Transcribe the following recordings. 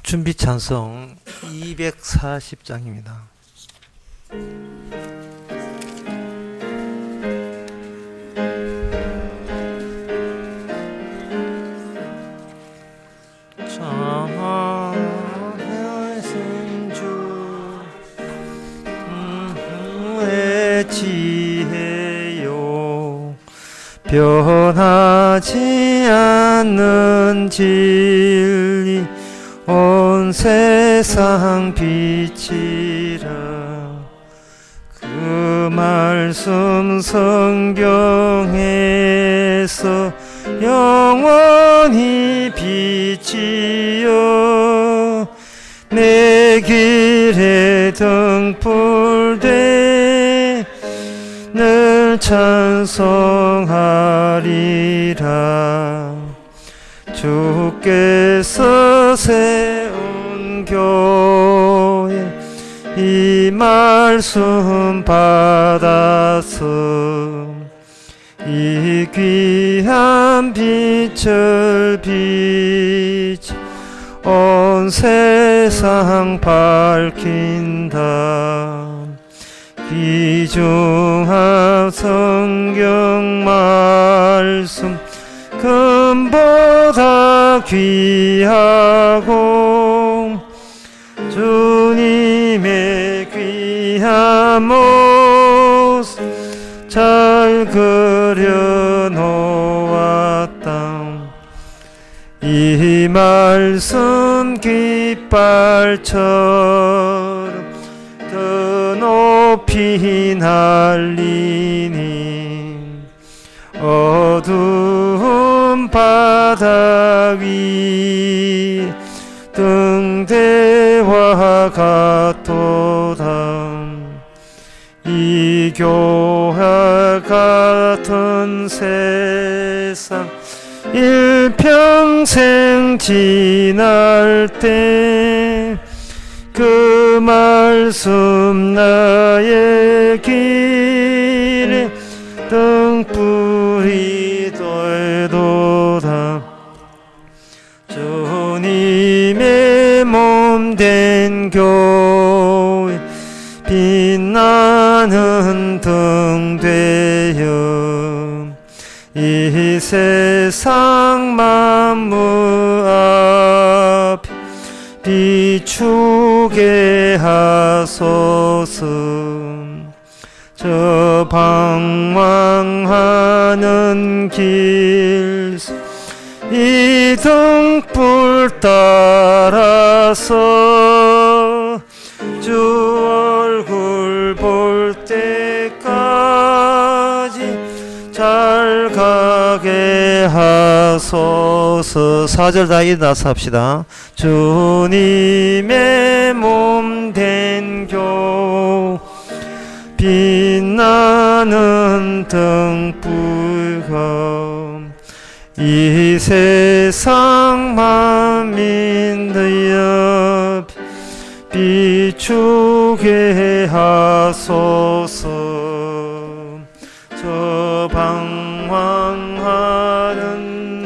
준비 찬송 240장입니다. 전하신 주 지혜요 변하지 않는 진리 온 세상 빛이라. 그 말씀 성경에서 영원히 빛이여 내 길에 등불 돼 늘 찬송하리라. 주께서 세운 교회 이 말씀 받아서 이 귀한 빛을 비치 온 세상 밝힌다. 귀중한 성경 말씀 금보다 귀하고 주님의 귀한 모습 잘 그려놓았다. 이 말씀 깃발처럼 더 높이 날리니 어두운 바다 위 등대와 같도다. 이 교회 같은 세상 일평생 지날 때 그 말씀 나의 길에 등불이 되도다. 주님의 몸 된 교회 빛나는 등 되어 이 세상 만물 앞에 비추게 하소서. 저 방황하는 길 이 등불 따라서 주 얼굴 볼 때까지 잘 가게 하소서. 4절 다 일어나서 합시다. 주님의 몸 된 교 빛나는 등불과 이 세상 만민들 옆 비추게 하소서. 저 방황하는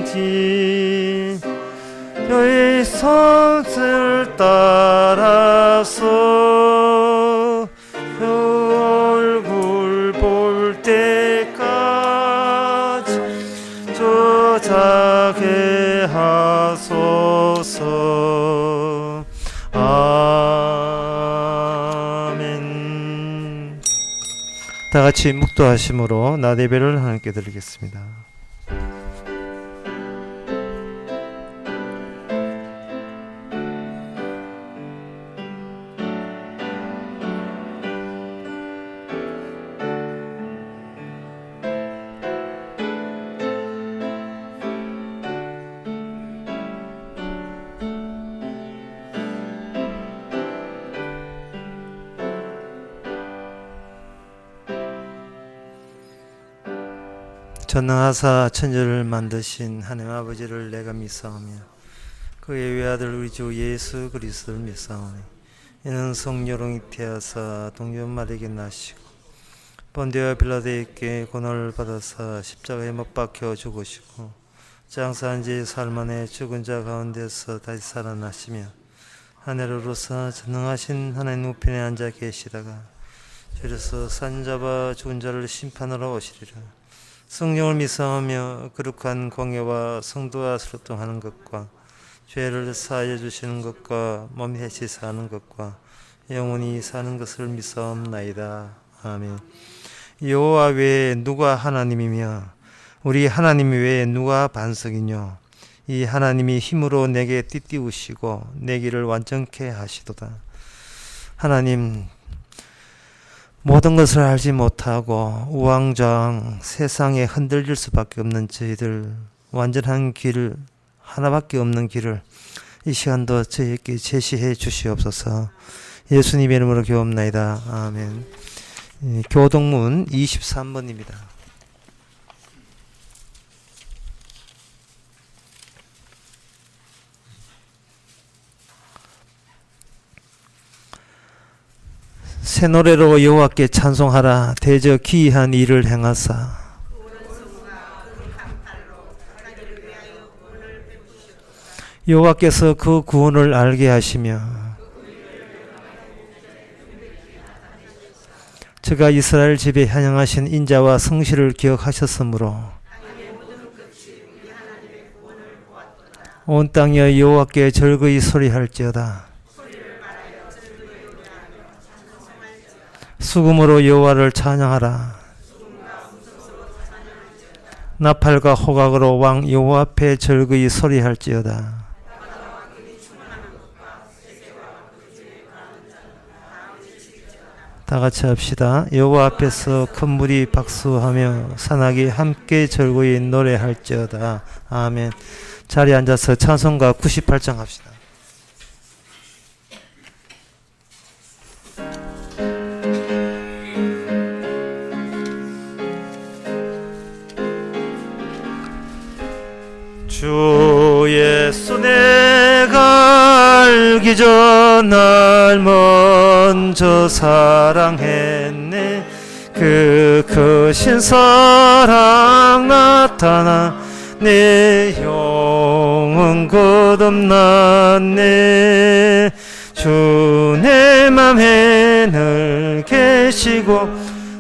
길 저희 손을 따라서 그 얼굴 볼 때까지 저자게 하소서. 아멘. 다 같이 묵도하심으로 나대배를 하나님께 드리겠습니다. 전능하사 천지를 만드신 하나님 아버지를 내가 믿사오며 그의 외아들 우리 주 예수 그리스도를 믿사오니 이는 성령으로 잉태하사 동전 마리에게 나시고 본디오 빌라도에게 고난을 받아사 십자가에 못 박혀 죽으시고 장사한 지 사흘 만에 죽은 자 가운데서 다시 살아나시며 하늘으로서 전능하신 하나님 우편에 앉아 계시다가 주께서 산자와 죽은 자를 심판하러 오시리라. 성령을 믿사오며 거룩한 공예와 성도와 소통하는 것과 죄를 사하여 주시는 것과 몸 해치 사는 것과 영원히 사는 것을 믿사옵나이다. 아멘. 여호와 외에 누가 하나님이며 우리 하나님 외에 누가 반석이뇨. 이 하나님이 힘으로 내게 띠띠우시고 내 길을 완전케 하시도다. 하나님, 모든 것을 알지 못하고 우왕좌왕 세상에 흔들릴 수밖에 없는 저희들, 완전한 길 하나밖에 없는 길을 이 시간도 저희에게 제시해 주시옵소서. 예수님의 이름으로 기도합나이다. 아멘. 교동문 23번입니다. 새 노래로 여호와께 찬송하라. 대저 기이한 일을 행하사 여호와께서 그 구원을 알게 하시며 저가 이스라엘 집에 향하신 인자와 성실을 기억하셨으므로 온 땅이여 여호와께 절거이 소리할지어다. 수금으로 여호와를 찬양하라. 나팔과 호각으로 왕 여호와 앞에 절거이 소리할지어다. 다 같이 합시다. 여호와 앞에서 큰 무리 박수하며 산악이 함께 절거이 노래할지어다. 아멘. 자리에 앉아서 찬송가 98장 합시다. 주 예수 내가 알기 전 날 먼저 사랑했네. 그 크신 사랑 나타나 내 영혼 거듭났네. 주 내 맘에 늘 계시고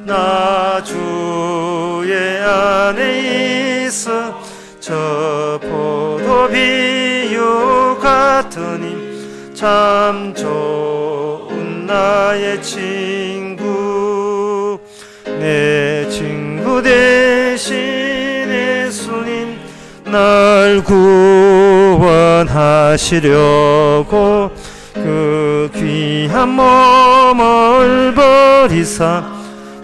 나 주의 안에 있어 저 포도비유 같으니 참 좋은 나의 친구. 내 친구 대신 예수님 날 구원하시려고 그 귀한 몸을 버리사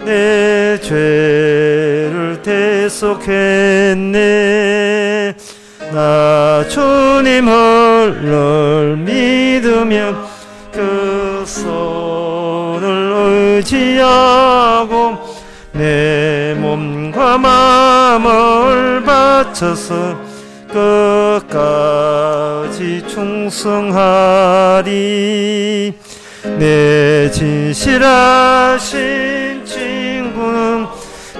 내 죄를 대속했네. 나 주님을 늘 믿으며 그 손을 의지하고 내 몸과 마음을 바쳐서 끝까지 충성하리. 내 진실하신 친구는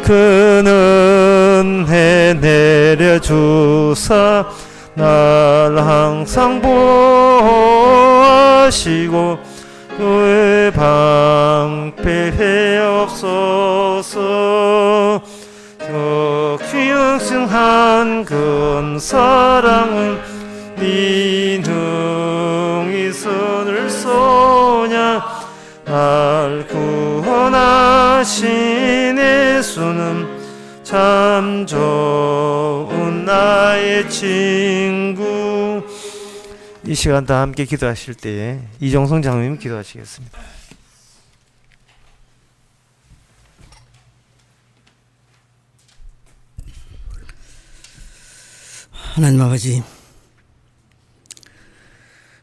그는 해 내려주사 날 항상 보호하시고 그의 방패해 없소서. 저 귀영승한 큰 사랑은 네 능히 선을 쏘냐. 날 구원하신 예수는 참 좋은 나의 친구. 이 시간 다 함께 기도하실 때에 이종성 장로님 기도하시겠습니다. 하나님 아버지,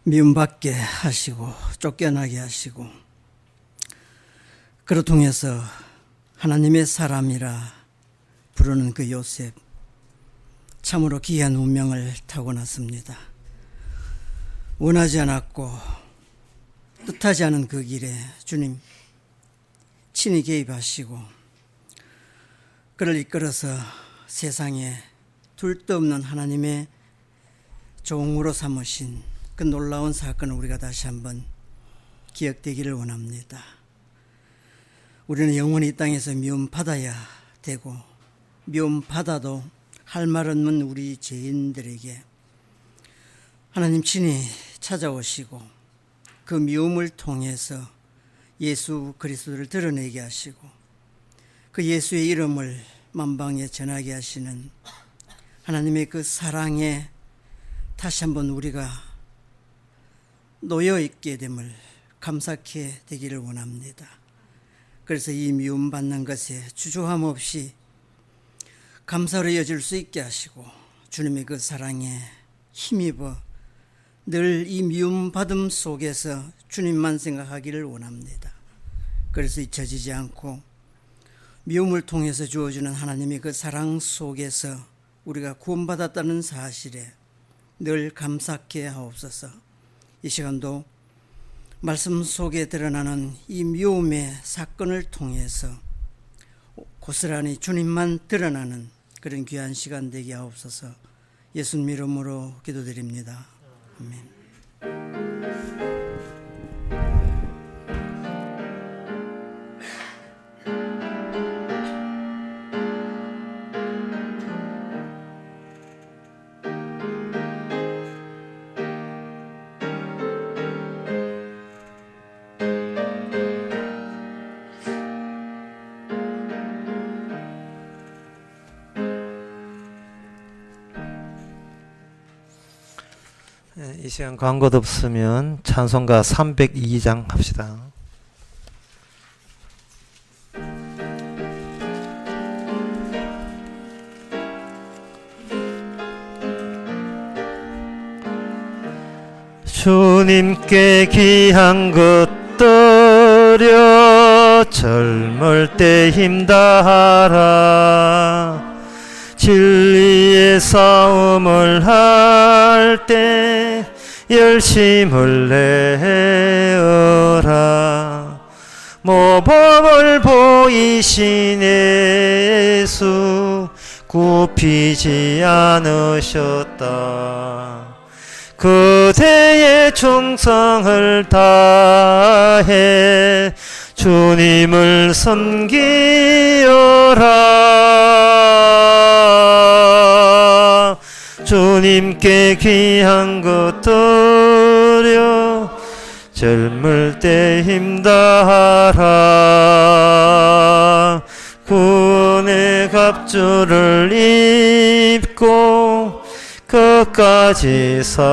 미움받게 하시고 쫓겨나게 하시고 그를 통해서 하나님의 사람이라 부르는 그 요셉, 참으로 귀한 운명을 타고났습니다. 원하지 않았고 뜻하지 않은 그 길에 주님 친히 개입하시고 그를 이끌어서 세상에 둘도 없는 하나님의 종으로 삼으신 그 놀라운 사건을 우리가 다시 한번 기억되기를 원합니다. 우리는 영원히 이 땅에서 미움받아야 되고 미움받아도 할 말 없는 우리 죄인들에게 하나님 친히 찾아오시고 그 미움을 통해서 예수 그리스도를 드러내게 하시고 그 예수의 이름을 만방에 전하게 하시는 하나님의 그 사랑에 다시 한번 우리가 놓여 있게 됨을 감사케 되기를 원합니다. 그래서 이 미움받는 것에 주저함 없이 감사로 이어질 수 있게 하시고 주님의 그 사랑에 힘입어 늘 이 미움받음 속에서 주님만 생각하기를 원합니다. 그래서 잊혀지지 않고 미움을 통해서 주어주는 하나님의 그 사랑 속에서 우리가 구원받았다는 사실에 늘 감사케 하옵소서. 이 시간도 말씀 속에 드러나는 이 미움의 사건을 통해서 고스란히 주님만 드러나는 그런 귀한 시간 되게 하옵소서. 예수님 이름으로 기도드립니다. 아멘. 이 시간 광고도 없으면 찬송가 302장 합시다. 주님께 귀한 것들여 젊을 때 힘다하라. 진리의 싸움을 할 때 열심을 내어라. 모범을 보이신 예수 굽히지 않으셨다. 그대의 충성을 다해 주님을 섬기어라. 주님께 귀한 것들여 젊을 때 힘다하라. 구원의 갑주를 입고 끝까지 싸워라.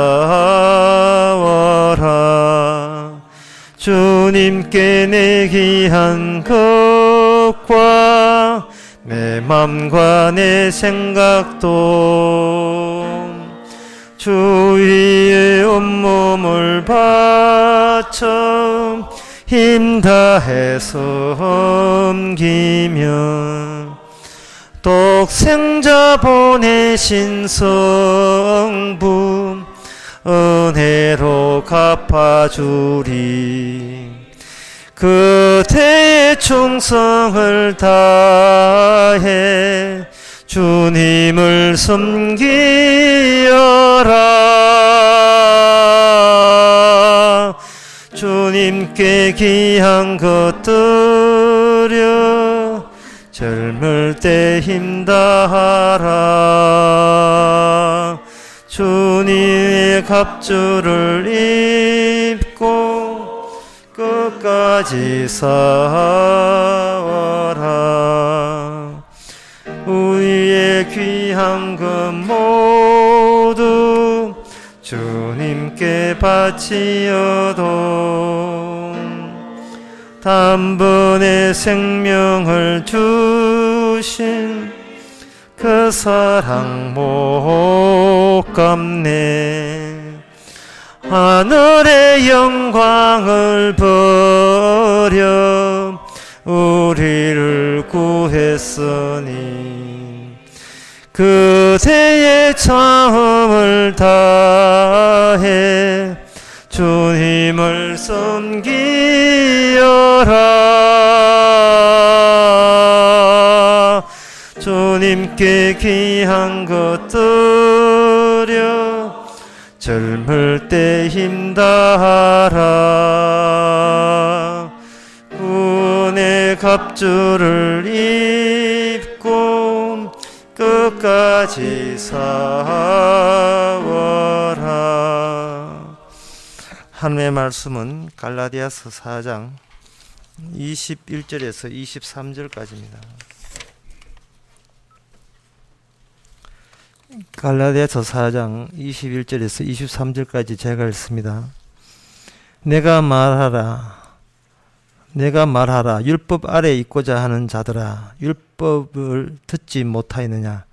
주님께 내 귀한 것과 내 맘과 내 생각도 주 위에 온몸을 바쳐 힘다해 섬기며 독생자 보내신 성부 은혜로 갚아주리. 그대의 충성을 다해 주님을 섬기어라. 주님께 귀한 것들여 젊을 때 힘다하라. 주님의 갑주를 입고 끝까지 싸워라. 우리의 귀한 것 모두 주님께 바치어도 단번에 생명을 주신 그 사랑 못 갚네. 하늘의 영광을 버려 우리를 구했으니 그대의 참을 다해 주님을 섬기어라. 주님께 귀한 것들여 젊을 젊을 때 힘다하라. 군의 갑주를 입고 끝까지 싸워라. 하나님의 말씀은 갈라디아서 4장 21절에서 23절까지입니다. 갈라디아서 4장 21절에서 23절까지 제가 읽습니다. 내가 말하라 율법 아래 있고자 하는 자들아, 율법을 듣지 못하였느냐.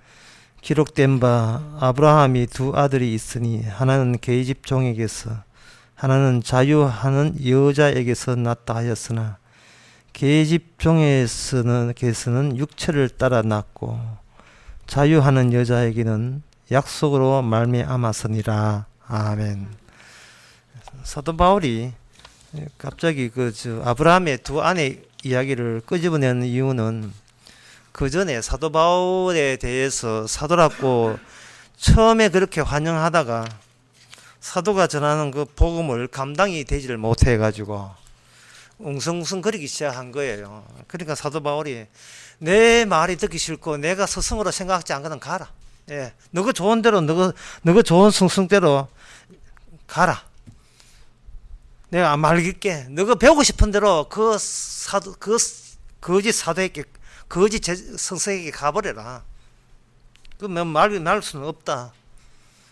기록된 바 아브라함이 두 아들이 있으니 하나는 계집 종에게서 하나는 자유하는 여자에게서 낳다 하였으나 계집 종에게서는 육체를 따라 낳고 자유하는 여자에게는 약속으로 말미암았으니라. 아멘. 사도 바울이 갑자기 아브라함의 두 아내 이야기를 끄집어내는 이유는 그 전에 사도 바울에 대해서 사도라고 처음에 그렇게 환영하다가 사도가 전하는 그 복음을 감당이 되지를 못해 가지고 웅성웅성거리기 시작한 거예요. 그러니까 사도 바울이 내 말이 듣기 싫고 내가 스승으로 생각하지 않거든 가라. 예, 너가 좋은 대로 너가 좋은 성성대로 가라. 내가 말길게. 너가 배우고 싶은 대로 그 거짓 사도에게 거짓 성서에게 가버려라. 그러면 말 수는 없다.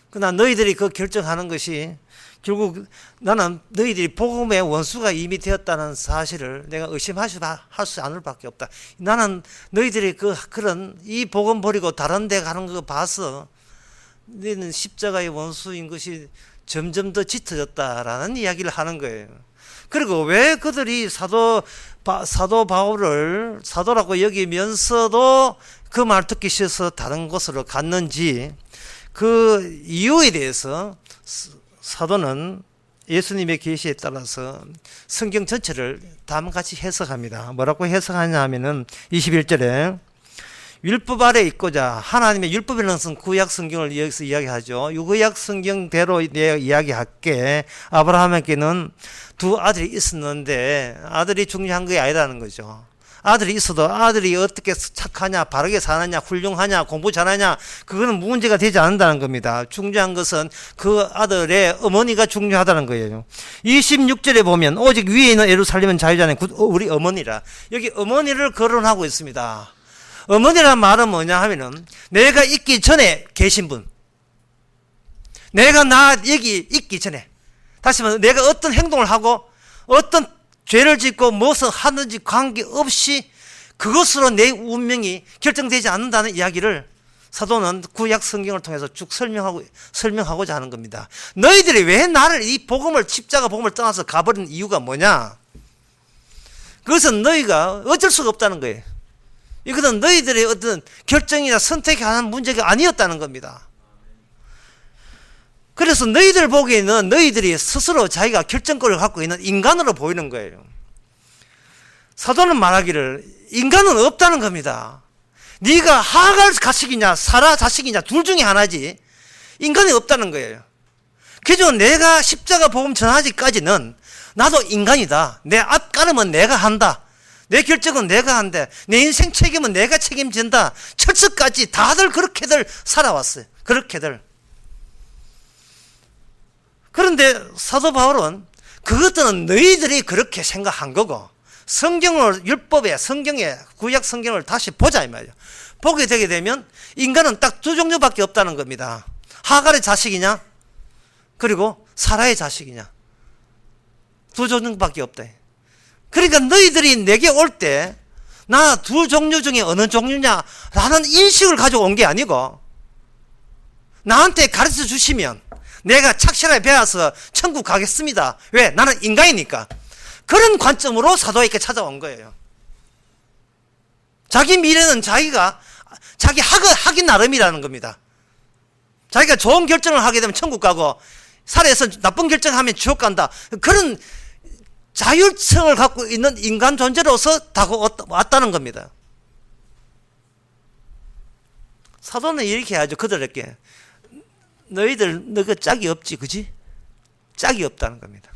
그러나 너희들이 그 결정하는 것이 결국 나는 너희들이 복음의 원수가 이미 되었다는 사실을 내가 의심할 수 않을 밖에 없다. 나는 너희들이 그런 이 복음 버리고 다른 데 가는 거 봐서 너희는 십자가의 원수인 것이 점점 더 짙어졌다라는 이야기를 하는 거예요. 그리고 왜 그들이 사도 바울을 사도라고 여기면서도 그 말 듣기 싫어서 다른 곳으로 갔는지 그 이유에 대해서 사도는 예수님의 계시에 따라서 성경 전체를 다음같이 해석합니다. 뭐라고 해석하냐 하면은 21절에 율법 아래 있고자 하나님의 율법이라는 것은 구약 성경을 여기서 이야기하죠. 구약 성경대로 내가 이야기할게. 아브라함에게는 두 아들이 있었는데 아들이 중요한 게 아니라는 거죠. 아들이 있어도 아들이 어떻게 착하냐, 바르게 사느냐, 훌륭하냐, 공부 잘하냐, 그거는 문제가 되지 않는다는 겁니다. 중요한 것은 그 아들의 어머니가 중요하다는 거예요. 26절에 보면 오직 위에 있는 예루살렘은 자유자네, 우리 어머니라. 여기 어머니를 거론하고 있습니다. 어머니란 말은 뭐냐 하면은 내가 있기 전에 계신 분, 내가 여기 있기 전에, 다시 말해서 내가 어떤 행동을 하고 어떤 죄를 짓고 무엇을 하는지 관계없이 그것으로 내 운명이 결정되지 않는다는 이야기를 사도는 구약 성경을 통해서 쭉 설명하고자 하는 겁니다. 너희들이 왜 나를 이 십자가 복음을 떠나서 가버린 이유가 뭐냐? 그것은 너희가 어쩔 수가 없다는 거예요. 이것은 너희들의 어떤 결정이나 선택하는 문제가 아니었다는 겁니다. 그래서 너희들 보기에는 너희들이 스스로 자기가 결정권을 갖고 있는 인간으로 보이는 거예요. 사도는 말하기를 인간은 없다는 겁니다. 네가 하갈 자식이냐 사라 자식이냐 둘 중에 하나지 인간이 없다는 거예요. 그래서 내가 십자가 복음 전하기까지는 나도 인간이다. 내 앞가름은 내가 한다. 내 결정은 내가 한다. 내 인생 책임은 내가 책임진다. 철석까지 다들 그렇게들 살아왔어요. 그렇게들. 그런데 사도 바울은 그것들은 너희들이 그렇게 생각한 거고 성경을 성경에 구약 성경을 다시 보자 이 말이에요. 보게 되게 되면 인간은 딱 두 종류밖에 없다는 겁니다. 하갈의 자식이냐 그리고 사라의 자식이냐 두 종류밖에 없다. 그러니까 너희들이 내게 올 때 나 두 종류 중에 어느 종류냐라는 인식을 가지고 온 게 아니고 나한테 가르쳐 주시면 내가 착실하게 배워서 천국 가겠습니다. 왜? 나는 인간이니까. 그런 관점으로 사도에게 찾아온 거예요. 자기 미래는 자기 하기 나름이라는 겁니다. 자기가 좋은 결정을 하게 되면 천국 가고 살해해서 나쁜 결정하면 지옥 간다. 그런 자율성을 갖고 있는 인간 존재로서 왔다는 겁니다. 사도는 이렇게 하죠. 그들에게 너희들 너가 짝이 없지, 그지? 짝이 없다는 겁니다.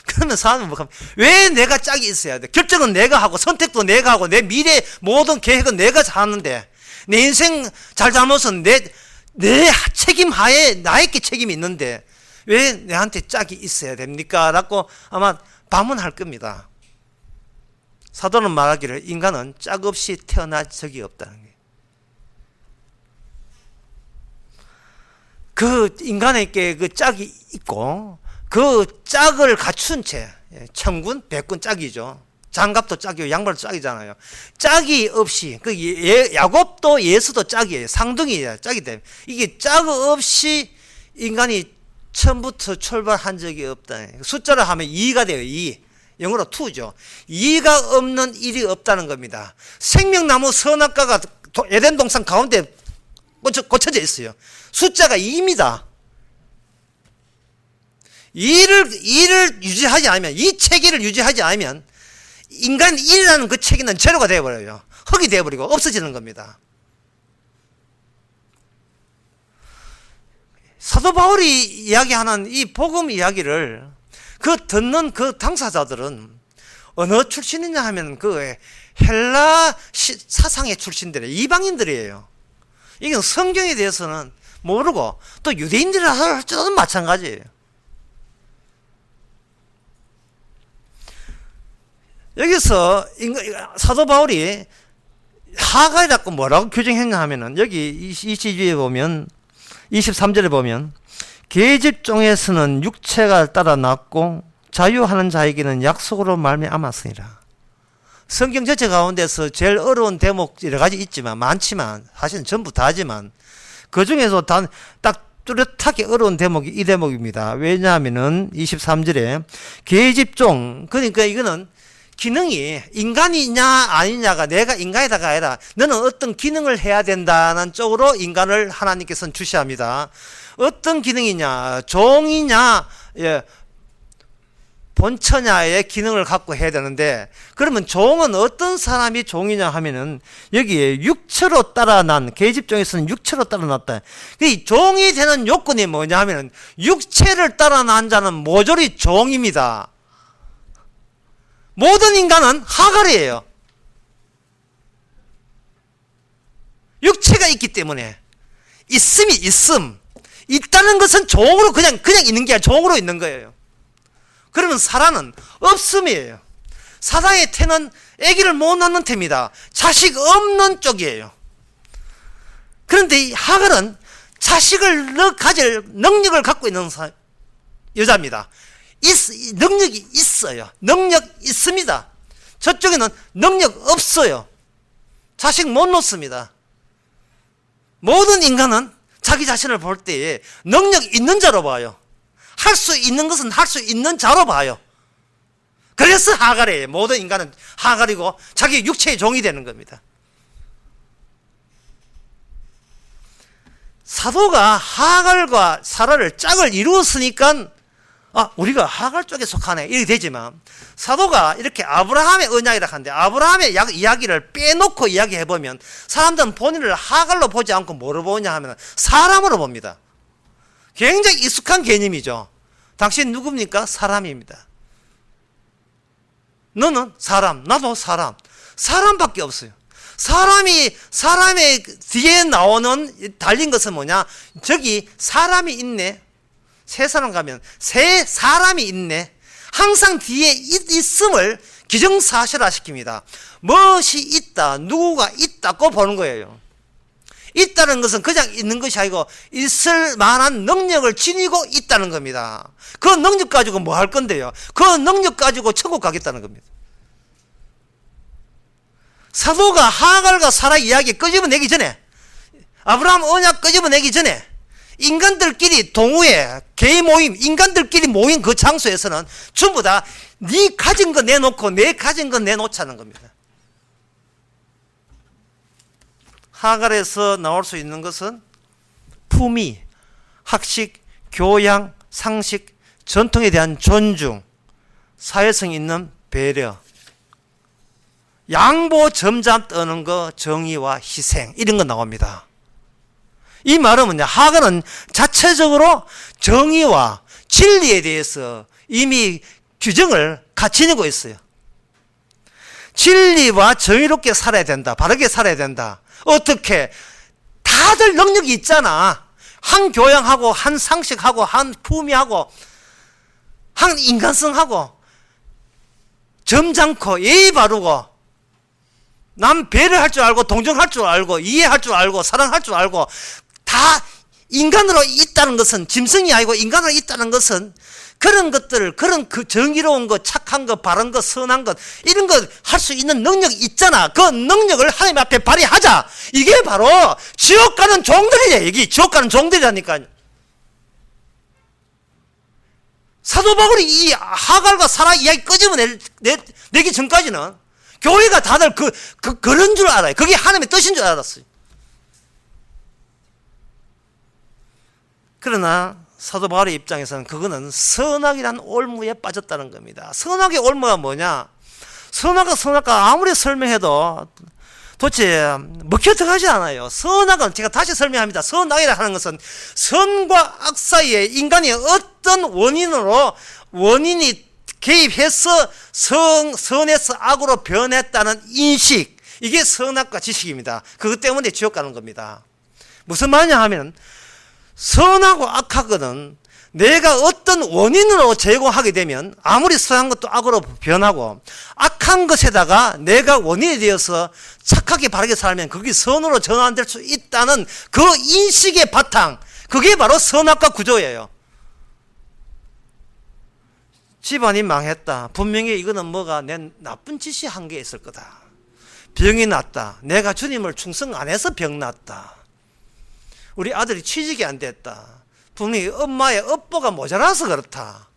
그러면 사람은 뭐, 왜 내가 짝이 있어야 돼? 결정은 내가 하고 선택도 내가 하고 내 미래 모든 계획은 내가 하는데 내 인생 잘잘못은 내 책임 하에 나에게 책임이 있는데 왜 내한테 짝이 있어야 됩니까? 라고 아마 반문할 겁니다. 사도는 말하기를 인간은 짝 없이 태어난 적이 없다는 거예요. 그 인간에게 그 짝이 있고 그 짝을 갖춘 채 천군, 백군 짝이죠. 장갑도 짝이고 양말도 짝이잖아요. 짝이 없이 그 야곱도 예수도 짝이에요. 상등이에요. 짝이 때문에 이게 짝 없이 인간이 처음부터 출발한 적이 없다. 숫자로 하면 2가 돼요. 2. 영어로 2죠. 2가 없는 일이 없다는 겁니다. 생명나무 선악과가 에덴 동산 가운데 꽂혀져 있어요. 숫자가 2입니다. 2를 유지하지 않으면, 이 체계를 유지하지 않으면 인간 1이라는 그 체계는 제로가 되어버려요. 흙이 되어버리고 없어지는 겁니다. 사도 바울이 이야기하는 이 복음 이야기를 그 듣는 그 당사자들은 어느 출신이냐 하면 그 헬라 사상의 출신들이에요. 이방인들이에요. 이건 성경에 대해서는 모르고 또 유대인들이라 할지도 마찬가지예요. 여기서 사도 바울이 하갈이라고 뭐라고 규정했냐 하면은 여기 22주에 보면 23절에 보면 계집종에서는 육체가 따라 났고 자유하는 자에게는 약속으로 말미암았으니라. 성경 전체 가운데서 제일 어려운 대목 여러 가지 있지만 많지만 사실은 전부 다지만 그 중에서 딱 뚜렷하게 어려운 대목이 이 대목입니다. 왜냐하면은 23절에 계집종, 그러니까 이거는 기능이 인간이냐 아니냐가 내가 인간이다가 아니라 너는 어떤 기능을 해야 된다는 쪽으로 인간을 하나님께서는 주시합니다. 어떤 기능이냐, 종이냐, 본처냐의 기능을 갖고 해야 되는데, 그러면 종은 어떤 사람이 종이냐 하면은 여기에 육체로 따라난, 계집종에서는 육체로 따라났다. 이 종이 되는 요건이 뭐냐 하면은 육체를 따라난 자는 모조리 종입니다. 모든 인간은 하갈이에요. 육체가 있기 때문에 있음이 있다는 것은 종으로 그냥 있는 게 아니라 종으로 있는 거예요. 그러면 사라는 없음이에요. 사라의 태는 아기를 못 낳는 태입니다. 자식 없는 쪽이에요. 그런데 이 하갈은 자식을 가질 능력을 갖고 있는 여자입니다. 능력이 있어요. 능력 있습니다. 저쪽에는 능력 없어요. 자식 못 놓습니다. 모든 인간은 자기 자신을 볼 때에 능력 있는 자로 봐요. 할 수 있는 것은 할 수 있는 자로 봐요. 그래서 하갈이에요. 모든 인간은 하갈이고 자기 육체의 종이 되는 겁니다. 사도가 하갈과 사라를 짝을 이루었으니까 우리가 하갈 쪽에 속하네 이렇게 되지만, 사도가 이렇게 아브라함의 언약이라 하는데 아브라함의 이야기를 빼놓고 이야기해보면 사람들은 본인을 하갈로 보지 않고 뭐로 보냐 하면 사람으로 봅니다. 굉장히 익숙한 개념이죠. 당신 누굽니까? 사람입니다. 너는 사람, 나도 사람. 사람밖에 없어요. 사람의 뒤에 나오는 달린 것은 뭐냐? 저기 사람이 있네. 세 사람 가면 세 사람이 있네. 항상 뒤에 있음을 기정사실화 시킵니다. 무엇이 있다, 누구가 있다고 보는 거예요. 있다는 것은 그냥 있는 것이 아니고 있을 만한 능력을 지니고 있다는 겁니다. 그 능력 가지고 뭐 할 건데요? 그 능력 가지고 천국 가겠다는 겁니다. 사도가 하갈과 사라 이야기 끄집어내기 전에, 아브라함 언약 끄집어내기 전에 인간들끼리 동호회, 개인 모임, 인간들끼리 모인 그 장소에서는 전부 다 네 가진 거 내놓고 내 가진 거 내놓자는 겁니다. 하갈에서 나올 수 있는 것은 품위, 학식, 교양, 상식, 전통에 대한 존중, 사회성 있는 배려, 양보 점잠 떠는 거, 정의와 희생, 이런 거 나옵니다. 이 말은 뭐냐? 하갈은 자체적으로 정의와 진리에 대해서 이미 규정을 같이 내고 있어요. 진리와 정의롭게 살아야 된다. 바르게 살아야 된다. 어떻게? 다들 능력이 있잖아. 한 교양하고, 한 상식하고, 한 품위하고, 한 인간성하고, 점잖고, 예의 바르고, 남 배려할 줄 알고, 동정할 줄 알고, 이해할 줄 알고, 사랑할 줄 알고, 다 인간으로 있다는 것은, 짐승이 아니고 인간으로 있다는 것은 그런 것들, 그런 그 정의로운 것, 착한 것, 바른 것, 선한 것, 이런 것 할 수 있는 능력이 있잖아. 그 능력을 하나님 앞에 발휘하자. 이게 바로 지옥 가는 종들이야. 여기 지옥 가는 종들이라니까. 사도 바울이 이 하갈과 사라 이야기 끄집어내기 전까지는 교회가 다들 그런 줄 알아요. 그게 하나님의 뜻인 줄 알았어요. 그러나 사도 바울의 입장에서는 그거는 선악이라는 올무에 빠졌다는 겁니다. 선악의 올무가 뭐냐? 선악과 아무리 설명해도 도대체 먹혀 들어가지 않아요. 선악은 제가 다시 설명합니다. 선악이라 하는 것은 선과 악 사이에 인간이 어떤 원인이 개입해서 선에서 악으로 변했다는 인식, 이게 선악과 지식입니다. 그것 때문에 지옥 가는 겁니다. 무슨 말이냐 하면 선하고 악하거든 내가 어떤 원인으로 제공하게 되면 아무리 선한 것도 악으로 변하고, 악한 것에다가 내가 원인이 되어서 착하게 바르게 살면 그게 선으로 전환될 수 있다는 그 인식의 바탕, 그게 바로 선악과 구조예요. 집안이 망했다. 분명히 이거는 뭐가 내 나쁜 짓이 한 게 있을 거다. 병이 났다. 내가 주님을 충성 안 해서 병 났다. 우리 아들이 취직이 안 됐다. 분명히 엄마의 업보가 모자라서 그렇다.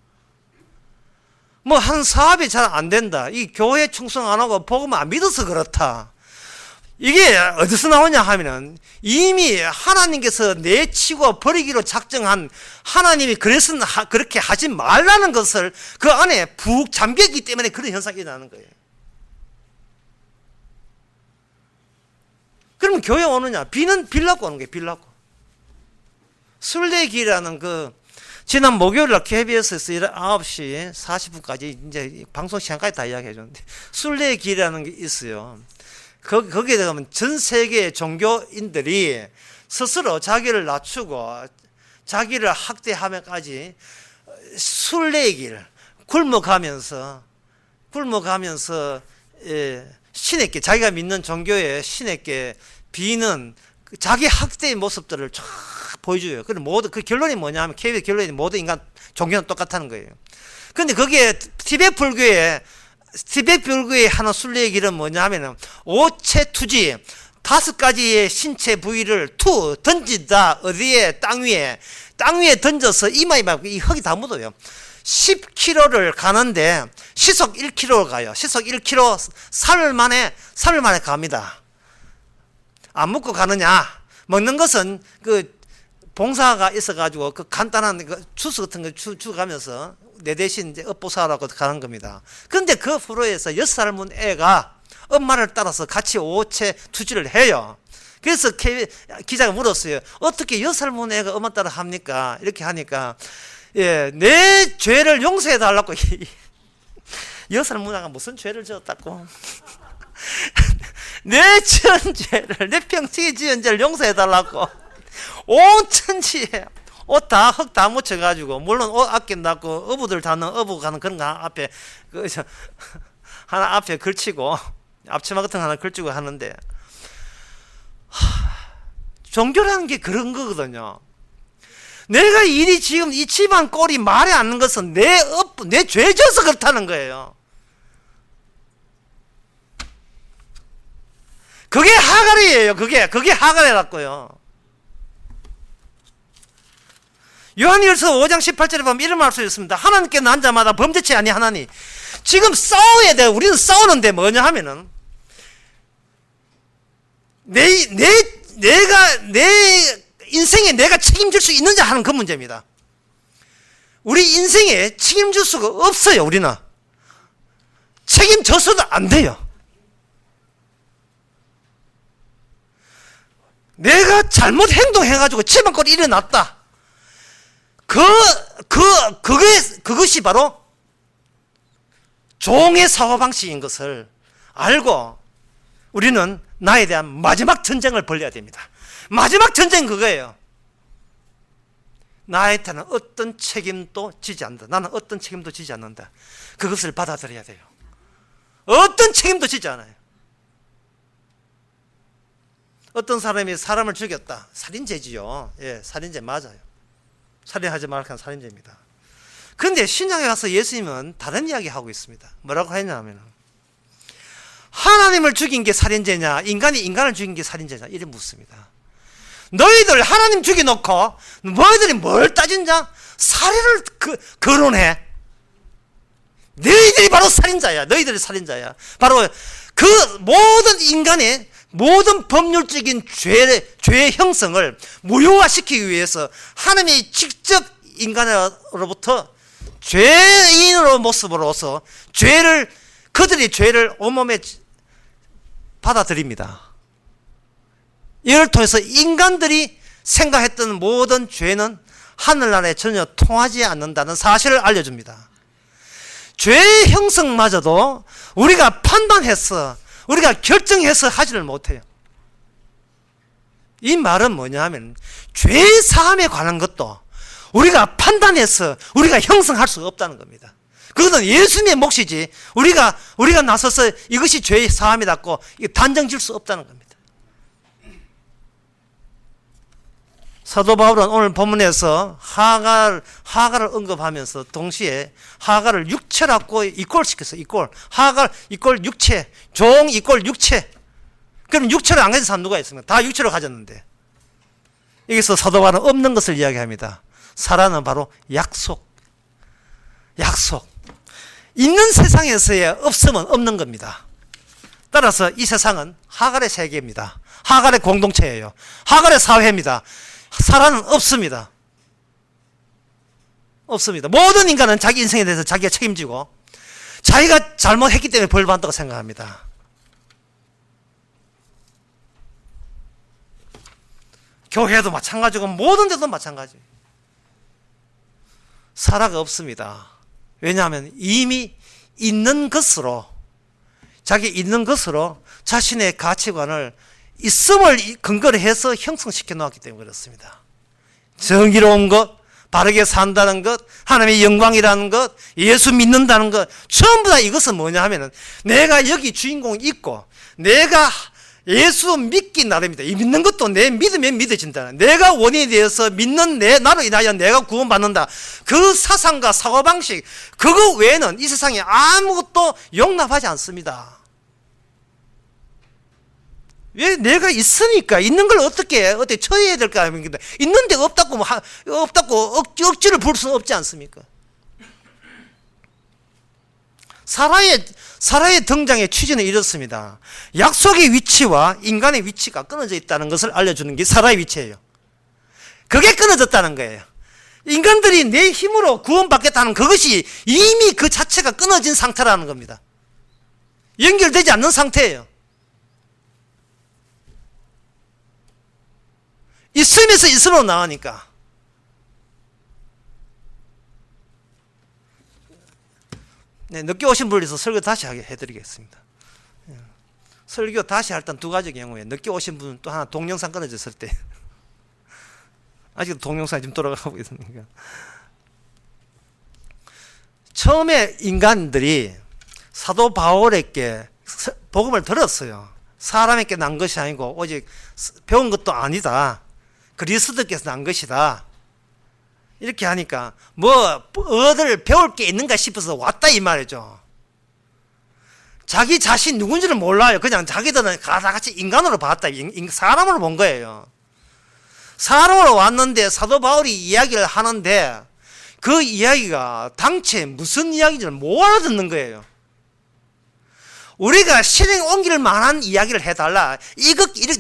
뭐 한 사업이 잘 안 된다. 이 교회 충성 안 하고 복음 안 믿어서 그렇다. 이게 어디서 나오냐 하면은 이미 하나님께서 내치고 버리기로 작정한, 하나님이 그래서 그렇게 하지 말라는 것을 그 안에 푹 잠겼기 때문에 그런 현상이 일어나는 거예요. 그러면 교회 오느냐? 빌라고 오는 거예요. 빌라고. 순례기라는 지난 목요일날 KBS에서 9시 40분까지 이제 방송 시간까지 다 이야기해 줬는데, 순례기라는 게 있어요. 거기에 가면 전 세계의 종교인들이 스스로 자기를 낮추고 자기를 학대하면까지 순례의 길, 굶어가면서 신에게, 자기가 믿는 종교의 신에게 비는 자기 학대의 모습들을 쫙 보여줘요. 그럼 그 결론이 뭐냐 하면, KBS 결론이 모든 인간 종교는 똑같다는 거예요. 근데 거기에 티베트 불교의 하는 순례의 길은 뭐냐 하면은 오체투지, 5가지의 신체 부위를 던진다. 어디에? 땅 위에 던져서 이마에 맞고 이 흙이 다 묻어요. 10km를 가는데 시속 1km를 가요. 시속 1km 3일 만에 갑니다. 안 먹고 가느냐? 먹는 것은 봉사가 있어가지고 간단한 주스 같은 거 주가면서 내 대신 이제 업보사라고 가는 겁니다. 그런데 그 프로에서 6살 문 애가 엄마를 따라서 같이 오체 투지를 해요. 그래서 기자가 물었어요. 어떻게 6살 문 애가 엄마 따라 합니까? 이렇게 하니까, 예, 내 죄를 용서해 달라고. 6살 문 애가 무슨 죄를 지었다고? 내 지은 죄를, 내 평생에 지은 죄를 용서해 달라고. 온 천지에 옷 다 흙 다 묻혀가지고, 물론 옷 아낀다고 어부들 다 넣은 어부 가는 그런 거 앞에 하나 앞에 걸치고, 앞치마 같은 거 하나 걸치고 하는데, 종교라는 게 그런 거거든요. 내가 지금 이 집안 꼴이 말이 안 나는 것은 내 죄져서 그렇다는 거예요. 그게 하갈이에요. 그게 하갈이라고요. 요한일서 5장 18절에 보면 이런 말씀이 있습니다. 하나님께 난 자마다 범죄치 아니하나니. 지금 싸워야 돼. 우리는 싸우는데 뭐냐 하면은, 내 인생에 내가 책임질 수 있느냐 하는 그 문제입니다. 우리 인생에 책임질 수가 없어요. 우리는 책임져서도 안 돼요. 내가 잘못 행동해가지고 집안꼴이 일어났다. 그것이 바로 종의 사고방식인 것을 알고 우리는 나에 대한 마지막 전쟁을 벌여야 됩니다. 마지막 전쟁은 그거예요. 나한테는 어떤 책임도 지지 않는다. 나는 어떤 책임도 지지 않는다. 그것을 받아들여야 돼요. 어떤 책임도 지지 않아요. 어떤 사람이 사람을 죽였다. 살인죄지요. 예, 살인죄 맞아요. 살인하지 말라는 살인죄입니다. 그런데 신약에 가서 예수님은 다른 이야기 하고 있습니다. 뭐라고 했냐면 하나님을 죽인 게 살인죄냐, 인간이 인간을 죽인 게 살인죄냐, 이래 묻습니다. 너희들 하나님 죽여놓고 너희들이 뭘 따진자? 살인을 거론해. 너희들이 바로 살인자야. 너희들이 살인자야. 바로 그 모든 인간의 모든 법률적인 죄의 형성을 무효화시키기 위해서 하나님이 직접 인간으로부터 죄인으로 모습으로서 그들의 죄를 온몸에 받아들입니다. 이를 통해서 인간들이 생각했던 모든 죄는 하늘나라에 전혀 통하지 않는다는 사실을 알려줍니다. 죄의 형성마저도 우리가 판단해서 우리가 결정해서 하지를 못해요. 이 말은 뭐냐 하면 죄 사함에 관한 것도 우리가 판단해서 우리가 형성할 수 없다는 겁니다. 그것은 예수님의 몫이지 우리가 나서서 이것이 죄의 사함이라고 단정 지을 수 없다는 겁니다. 사도 바울은 오늘 본문에서 하갈을 언급하면서 동시에 하갈을 육체라고 이꼴시켰어요. 하갈 이꼴 육체, 종 이꼴 육체. 그럼 육체를 안 가진 사람 누가 있습니까? 다 육체로 가졌는데. 여기서 사도 바울은 없는 것을 이야기합니다. 살아는 바로 약속. 있는 세상에서의 없으면 없는 겁니다. 따라서 이 세상은 하갈의 세계입니다. 하갈의 공동체예요. 하갈의 사회입니다. 살아는 없습니다. 모든 인간은 자기 인생에 대해서 자기가 책임지고 자기가 잘못했기 때문에 벌 받는다고 생각합니다. 교회도 마찬가지고 모든 데도 마찬가지예요. 살아가 없습니다. 왜냐하면 이미 자기 있는 것으로 자신의 가치관을 있음을 근거로 해서 형성시켜 놓았기 때문에 그렇습니다. 정의로운 것, 바르게 산다는 것, 하나님의 영광이라는 것, 예수 믿는다는 것, 전부 다 이것은 뭐냐 하면은 내가 여기 주인공이 있고 내가 예수 믿기 나름입니다. 이 믿는 것도 내 믿으면 믿어진다. 내가 원인에 대해서 믿는 나로 인하여 내가 구원받는다. 그 사상과 사고방식, 그거 외에는 이 세상에 아무것도 용납하지 않습니다. 왜? 내가 있으니까. 있는 걸 어떻게 처리해야 될까 하면 있는데 없다고 억지를 부를 수는 없지 않습니까? 사라의 등장의 취지는 이렇습니다. 약속의 위치와 인간의 위치가 끊어져 있다는 것을 알려주는 게 사라의 위치예요. 그게 끊어졌다는 거예요. 인간들이 내 힘으로 구원받겠다는 그것이 이미 그 자체가 끊어진 상태라는 겁니다. 연결되지 않는 상태예요. 있으면서 있으로 나가니까. 네, 늦게 오신 분에서 설교 다시 해드리겠습니다. 설교 다시 할 땐 두 가지 경우에 늦게 오신 분은 또 하나 동영상 끊어졌을 때 아직도 동영상이 지금 돌아가고 있으니까 처음에 인간들이 사도 바울에게 복음을 들었어요. 사람에게 난 것이 아니고 오직 배운 것도 아니다. 그리스도께서 난 것이다. 이렇게 하니까 얻을 배울 게 있는가 싶어서 왔다 이 말이죠. 자기 자신 누군지를 몰라요. 그냥 자기들은 다같이 인간으로 봤다. 사람으로 본 거예요. 사람으로 왔는데 사도 바울이 이야기를 하는데 그 이야기가 당최 무슨 이야기인지를 못 알아듣는 거예요. 우리가 실행 옮길 만한 이야기를 해달라.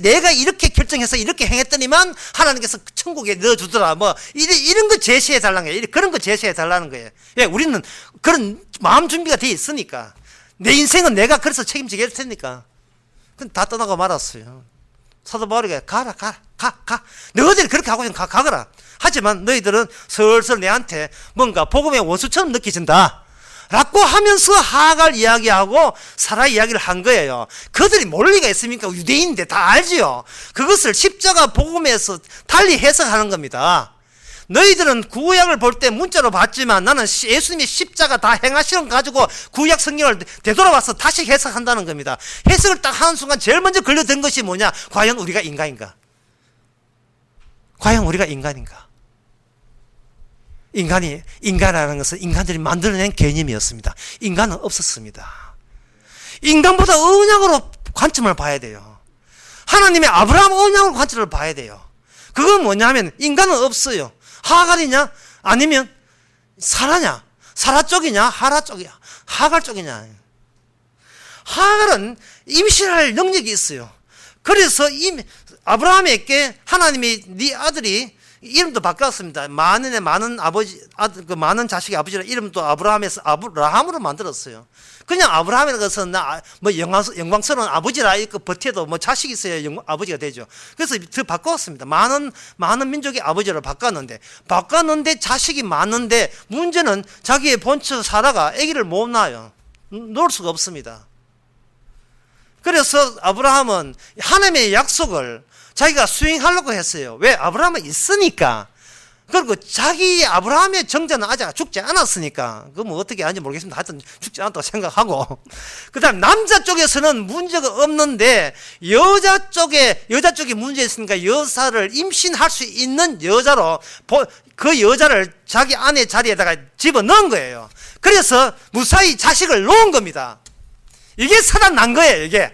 내가 이렇게 결정해서 이렇게 행했더니만 하나님께서 천국에 넣어주더라. 이런 거 제시해달라는 거예요. 그런 거 제시해달라는 거예요. 왜? 우리는 그런 마음 준비가 돼 있으니까. 내 인생은 내가 그래서 책임지게 할 테니까. 근데 다 떠나고 말았어요. 사도 바울이가 가. 너희들이 그렇게 하고 있으면 가거라. 하지만 너희들은 슬슬 내한테 뭔가 복음의 원수처럼 느껴진다 라고 하면서 하갈 이야기하고 사라 이야기를 한 거예요. 그들이 모를 리가 있습니까? 유대인인데 다 알지요. 그것을 십자가 복음에서 달리 해석하는 겁니다. 너희들은 구약을 볼 때 문자로 봤지만 나는 예수님의 십자가 다 행하시는 거 가지고 구약 성경을 되돌아봐서 다시 해석한다는 겁니다. 해석을 딱 하는 순간 제일 먼저 걸려든 것이 뭐냐? 과연 우리가 인간인가? 과연 우리가 인간인가? 인간이라는 것은 인간들이 만들어낸 개념이었습니다. 인간은 없었습니다. 인간보다 언약으로 관점을 봐야 돼요. 하나님의 아브라함 언약으로 관점을 봐야 돼요. 그건 뭐냐면 인간은 없어요. 하갈이냐 아니면 사라냐, 사라 쪽이냐 하라 쪽이냐 하갈 쪽이냐. 하갈은 임신할 능력이 있어요. 그래서 아브라함에게 하나님이 네 아들이 이름도 바꿨습니다. 많은 아버지, 그 많은 자식의 아버지라 이름도 아브라함에서 아브라함으로 만들었어요. 그냥 아브라함이라는 것은 뭐 영광스러운 아버지라 이거 버텨도 뭐 자식이 있어야 아버지가 되죠. 그래서 더 바꿨습니다. 많은 민족의 아버지를 바꿨는데 자식이 많은데 문제는 자기의 본처 사라가 아기를 못 낳아요. 놓을 수가 없습니다. 그래서 아브라함은 하나님의 약속을 자기가 수행하려고 했어요. 왜? 아브라함은 있으니까. 그리고 자기 아브라함의 정자는 아직 죽지 않았으니까. 그거 뭐 어떻게 하는지 모르겠습니다. 하여튼 죽지 않았다고 생각하고. 그 다음 남자 쪽에서는 문제가 없는데 여자 쪽에 문제 있으니까 여사를 임신할 수 있는 여자로 그 여자를 자기 아내 자리에다가 집어넣은 거예요. 그래서 무사히 자식을 놓은 겁니다. 이게 사단 난 거예요, 이게.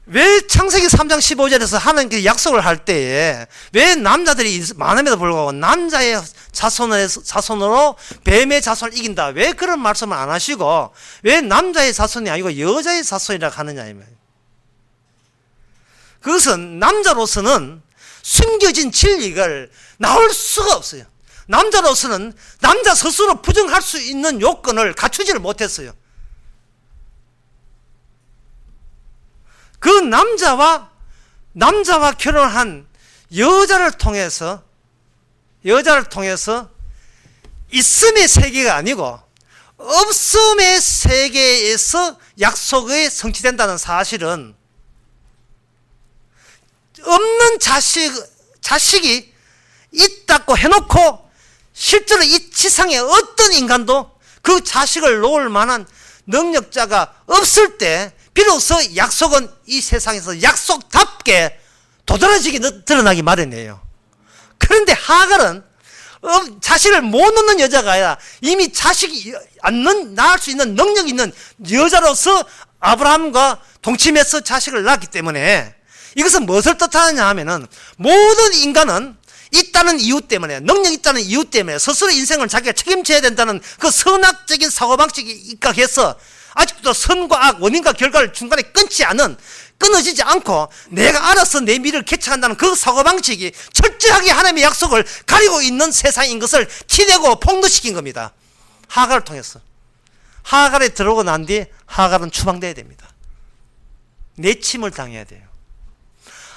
왜 창세기 3장 15절에서 하나님께 약속을 할 때에 왜 남자들이 많음에도 불구하고 남자의 자손으로 뱀의 자손을 이긴다, 왜 그런 말씀을 안 하시고 왜 남자의 자손이 아니고 여자의 자손이라고 하느냐 이 말이에요. 그것은 남자로서는 숨겨진 진리를 나올 수가 없어요. 남자로서는 남자 스스로 부정할 수 있는 요건을 갖추지를 못했어요. 그 남자와 결혼한 여자를 통해서 있음의 세계가 아니고 없음의 세계에서 약속이 성취된다는 사실은 없는 자식이 있다고 해놓고 실제로 이 지상에 어떤 인간도 그 자식을 놓을 만한 능력자가 없을 때 비로소 약속은 이 세상에서 약속답게 도드라지게 드러나기 마련이에요. 그런데 하갈은 자식을 못 놓는 여자가 아니라 이미 자식이 낳을 수 있는 능력이 있는 여자로서 아브라함과 동침해서 자식을 낳았기 때문에 이것은 무엇을 뜻하느냐 하면은 모든 인간은 있다는 이유 때문에, 능력이 있다는 이유 때문에 스스로 인생을 자기가 책임져야 된다는 그 선악적인 사고방식이 입각해서 아직도 선과 악, 원인과 결과를 중간에 끊어지지 않고 내가 알아서 내 미를 개척한다는 그 사고방식이 철저하게 하나님의 약속을 가리고 있는 세상인 것을 티내고 폭로시킨 겁니다. 하갈을 통해서. 하갈에 들어오고 난 뒤 하갈은 추방돼야 됩니다. 내침을 당해야 돼요.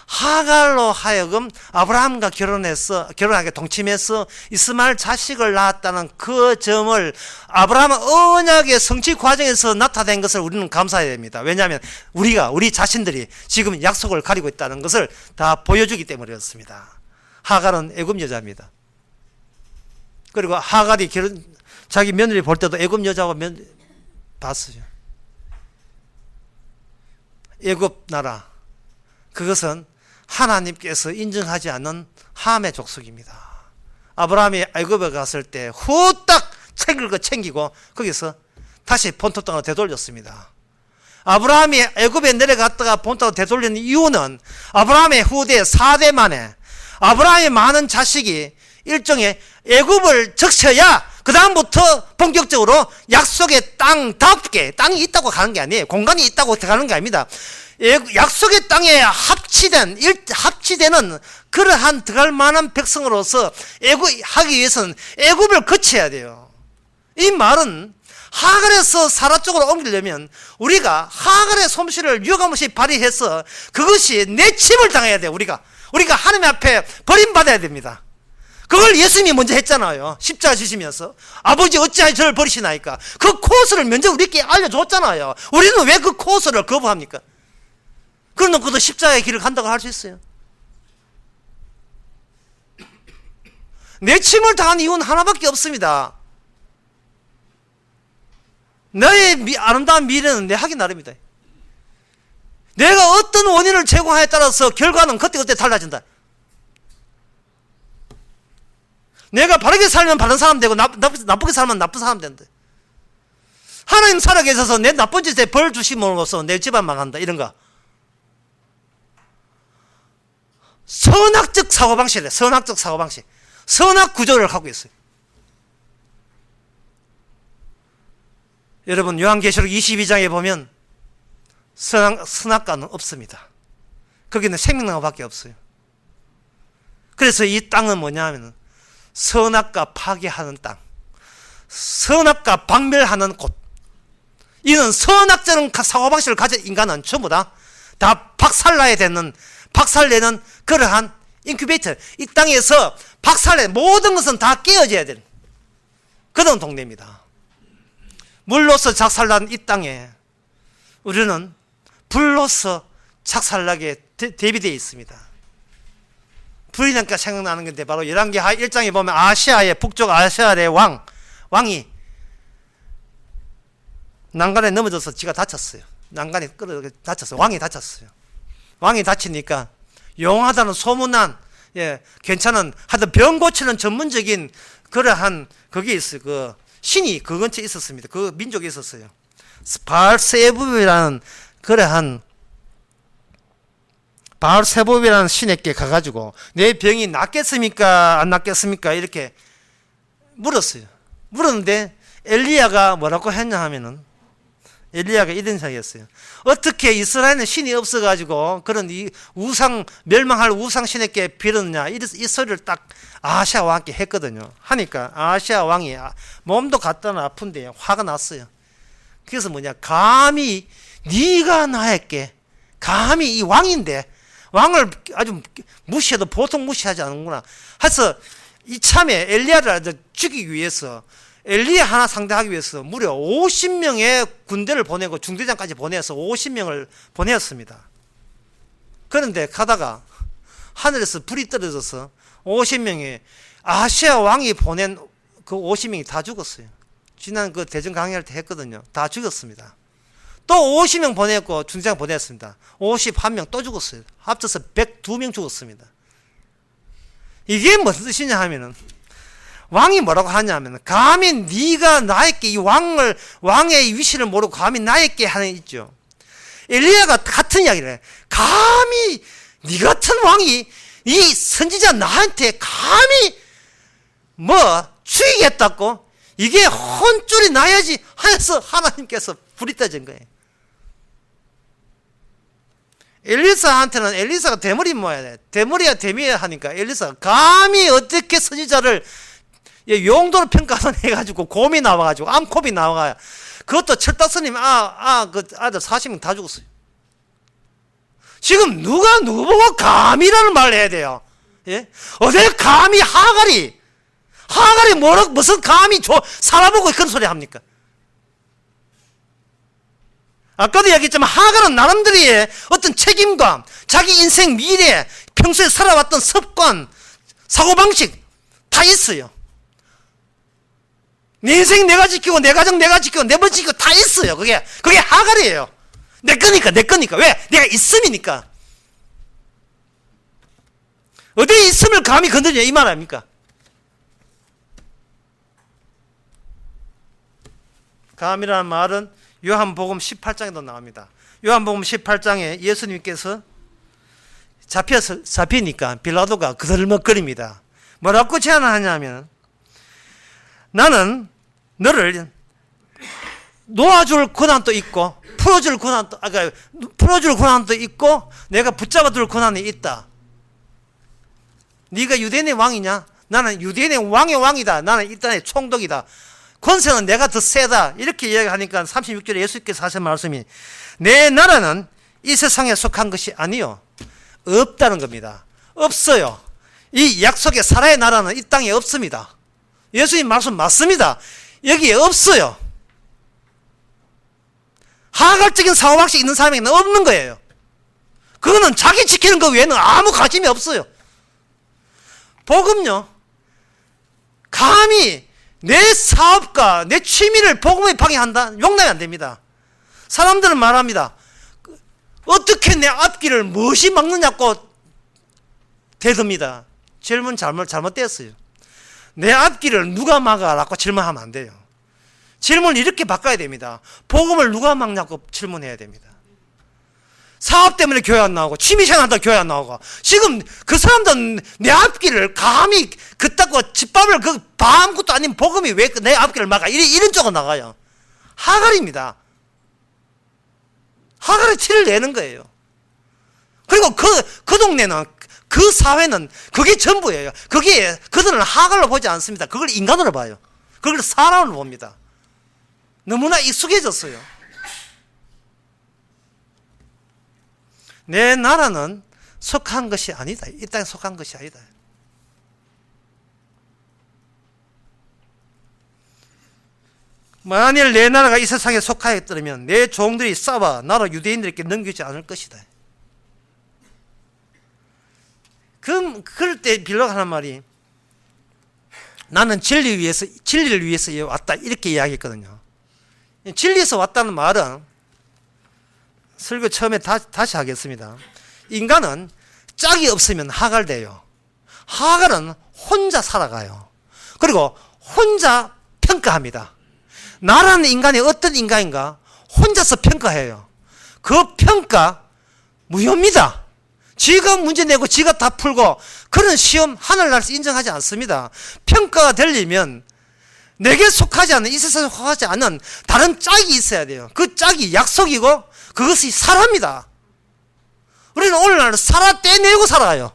하갈로 하여금 아브라함과 결혼하게 동침해서 이스마엘 자식을 낳았다는 그 점을 아브라함의 언약의 성취 과정에서 나타낸 것을 우리는 감사해야 됩니다. 왜냐하면 우리 자신들이 지금 약속을 가리고 있다는 것을 다 보여주기 때문이었습니다. 하갈은 애굽 여자입니다. 그리고 하갈이 자기 며느리 볼 때도 애굽 여자고 봤어요. 애굽 나라, 그것은 하나님께서 인정하지 않는 함의 족속입니다. 아브라함이 애굽에 갔을 때 후딱 챙길 거 챙기고 거기서 다시 본토 땅으로 되돌렸습니다. 아브라함이 애굽에 내려갔다가 본토로 되돌리는 이유는 아브라함의 후대 4대 만에 아브라함의 많은 자식이 일종의 애굽을 적셔야 그 다음부터 본격적으로 약속의 땅답게, 땅이 있다고 가는 게 아니에요. 공간이 있다고 가는 게 아닙니다. 약속의 땅에 합치되는 그러한 들어갈 만한 백성으로서 하기 위해서는 애굽을 거쳐야 돼요. 이 말은 하갈에서 사라 쪽으로 옮기려면 우리가 하갈의 솜씨를 유감없이 발휘해서 그것이 내침을 당해야 돼요. 우리가 하나님 앞에 버림받아야 됩니다. 그걸 예수님이 먼저 했잖아요. 십자가 지시면서 아버지 어찌하여 저를 버리시나이까. 그 코스를 먼저 우리께 알려줬잖아요. 우리는 왜 그 코스를 거부합니까? 그러놓고도 십자가의 길을 간다고 할 수 있어요. 내침을 당한 이유는 하나밖에 없습니다. 너의 아름다운 미래는 내 하기 나름이다. 내가 어떤 원인을 제공하에 따라서 결과는 그때그때 달라진다. 내가 바르게 살면 바른 사람 되고 나쁘게 살면 나쁜 사람 된다. 하나님 살아계셔서 내 나쁜 짓에 벌 주심으로써 내 집안 망한다. 이런 거. 선악적 사고방식이래. 선악적 사고방식. 선악 구조를 갖고 있어요. 여러분 요한계시록 22장에 보면 선악과는 없습니다. 거기는 생명나무밖에 없어요. 그래서 이 땅은 뭐냐 하면 선악과 파괴하는 땅, 선악과 박멸하는 곳. 이는 선악적인 사고방식을 가진 인간은 전부 다 박살내야 되는, 박살내는 그러한 인큐베이터. 이 땅에서 박살내 모든 것은 다 깨어져야 되는 그런 동네입니다. 물로서 작살난 이 땅에 우리는 불로서 작살나게 대비되어 있습니다. 불이 나니까 생각나는 건데 바로 열왕기하 1장에 보면 아시아의 북쪽 아시아의 왕이 난간에 넘어져서 지가 다쳤어요. 난간에 끌어 다쳤어요. 왕이 다쳤어요. 왕이 다치니까 용하다는 소문난 괜찮은 하여튼 병 고치는 전문적인 그러한 그게 있어요. 그 신이 그 근처에 있었습니다. 그 민족에 있었어요. 바알세부이라는 그러한 바알세부이라는 신에게 가가지고 내 병이 낫겠습니까 안 낫겠습니까 이렇게 물었어요. 물었는데 엘리야가 뭐라고 했냐 하면은 엘리야가 이런 생각이었어요. 어떻게 이스라엘은 신이 없어가지고 그런 이 우상 멸망할 우상 신에게 빌었냐 이 소리를 딱 아시아 왕께 했거든요. 하니까 아시아 왕이 몸도 갖다는 아픈데 화가 났어요. 그래서 뭐냐 감히 네가 나에게 감히 이 왕인데 왕을 아주 무시해도 보통 무시하지 않는구나 해서 이참에 엘리야를 죽이기 위해서 엘리야 하나 상대하기 위해서 무려 50명의 군대를 보내고 중대장까지 보내서 50명을 보내었습니다. 그런데 가다가 하늘에서 불이 떨어져서 50명의 아시아 왕이 보낸 그 50명이 다 죽었어요. 지난 그 대전 강의할 때 했거든요. 다 죽었습니다. 또 50명 보냈고 중대장 보냈습니다. 51명 또 죽었어요. 합쳐서 102명 죽었습니다. 이게 무슨 뜻이냐 하면은 왕이 뭐라고 하냐면 감히 네가 나에게 이 왕의 위신을 모르고 감히 나에게 하는 있죠. 엘리야가 같은 이야기를 해. 감히 네 같은 왕이 이 선지자 나한테 감히 뭐 죽이겠다고 이게 혼쭐이 나야지 하면서 하나님께서 불이 떠진 거예요. 엘리사한테는 엘리사가 대머리 모아야 돼. 대머리야 대미야 하니까 엘리사가 감히 어떻게 선지자를 용도로 평가해가지고 곰이 나와가지고 암코비 나와가 그것도 철딱스님 그 아들 40명 다 죽었어요. 지금 누가 누구 보고 감이라는 말을 해야 돼요. 예? 어제 감히 하갈이 무슨 감히 살아보고 그런 소리 합니까? 아까도 이야기했지만 하갈은 나름대로의 어떤 책임감, 자기 인생 미래, 평소에 살아왔던 습관, 사고방식 다 있어요. 내 인생 내가 지키고 내 가정 내가 지키고 내 번 지키고 다 있어요. 그게 하갈이에요. 내 거니까. 왜? 내가 있음이니까. 어디에 있음을 감히 건드리냐 이 말 아닙니까? 감이라는 말은 요한복음 18장에도 나옵니다. 요한복음 18장에 예수님께서 잡히니까 빌라도가 그들먹거립니다. 뭐라고 제안하냐면 나는 너를 놓아줄 권한도 있고 풀어줄 권한도 있고 내가 붙잡아둘 권한이 있다. 네가 유대인의 왕이냐? 나는 유대인의 왕의 왕이다. 나는 이 땅의 총독이다. 권세는 내가 더 세다. 이렇게 이야기하니까 36절에 예수께서 하신 말씀이 내 나라는 이 세상에 속한 것이 아니요. 없다는 겁니다. 없어요. 이 약속의 살아의 나라는 이 땅에 없습니다. 예수님 말씀 맞습니다. 여기에 없어요. 하갈적인 사고방식이 있는 사람에게는 없는 거예요. 그거는 자기 지키는 것 외에는 아무 가짐이 없어요. 복음요, 감히 내 사업과 내 취미를 복음에 방해한다? 용납이 안 됩니다. 사람들은 말합니다. 어떻게 내 앞길을 무엇이 막느냐고 대듭니다. 질문 잘못되었어요. 내 앞길을 누가 막아라고 질문하면 안 돼요. 질문을 이렇게 바꿔야 됩니다. 복음을 누가 막냐고 질문해야 됩니다. 사업 때문에 교회 안 나오고 취미생활 한다고 교회 안 나오고 지금 그 사람들은 내 앞길을 감히 그따고 집밥을 그 아무것도 아닌 복음이 왜 내 앞길을 막아 이런 쪽으로 나가요. 하갈입니다. 하갈의 티를 내는 거예요. 그리고 그 동네는 그 사회는 그게 전부예요. 그게 그들은 하갈로 보지 않습니다. 그걸 인간으로 봐요. 그걸 사람으로 봅니다. 너무나 익숙해졌어요. 내 나라는 속한 것이 아니다. 이 땅에 속한 것이 아니다. 만일 내 나라가 이 세상에 속하였더라면 내 종들이 싸워 나라 유대인들에게 넘기지 않을 것이다. 그럴 때 빌라가 하는 말이 나는 진리를 위해서 왔다 이렇게 이야기했거든요. 진리에서 왔다는 말은 설교 처음에 다시 하겠습니다. 인간은 짝이 없으면 하갈돼요. 하갈은 혼자 살아가요. 그리고 혼자 평가합니다. 나라는 인간이 어떤 인간인가 혼자서 평가해요. 그 평가 무효입니다. 지가 문제 내고 지가 다 풀고 그런 시험 하늘나라에서 인정하지 않습니다. 평가가 되려면 내게 속하지 않은 이 세상에 속하지 않은 다른 짝이 있어야 돼요. 그 짝이 약속이고 그것이 사람입니다. 우리는 오늘날 살아 떼내고 살아가요.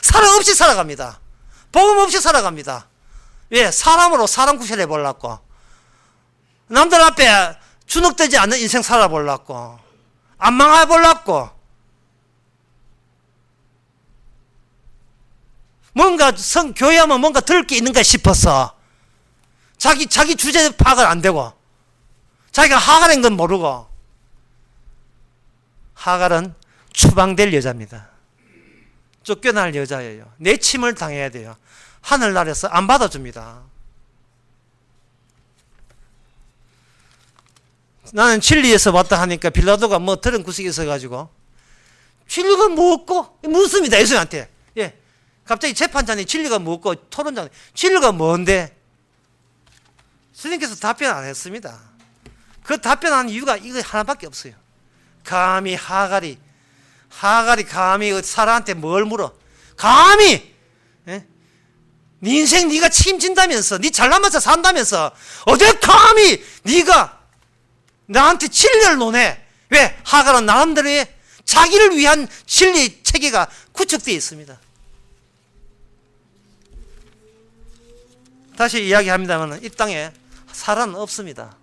사람 없이 살아갑니다. 복음 없이 살아갑니다. 왜? 사람으로 사람 구실해 보려고 남들 앞에 주눅되지 않는 인생 살아보려고 안 망해 보려고 뭔가 교회하면 뭔가 들을 게 있는가 싶어서 자기 주제 파악을 안 되고 자기가 하갈인 건 모르고 하갈은 추방될 여자입니다. 쫓겨날 여자예요. 내침을 당해야 돼요. 하늘나라에서 안 받아줍니다. 나는 진리에서 왔다 하니까 빌라도가 뭐 들은 구석이 있어가지고 진리가 뭐고 묻습니다. 예수님한테. 예. 갑자기 재판장이 진리가 뭐고 토론장이 진리가 뭔데? 스님께서 답변 안 했습니다. 그 답변한 이유가 이거 하나밖에 없어요. 감히 하갈이 감히 사라한테 뭘 물어? 감히 예? 네 인생 네가 책임진다면서 네 잘나면서 산다면서 어제 감히 네가 나한테 진리를 논해? 왜? 하갈은 나름대로의 자기를 위한 진리 체계가 구축되어 있습니다. 다시 이야기합니다만 이 땅에 사람은 없습니다.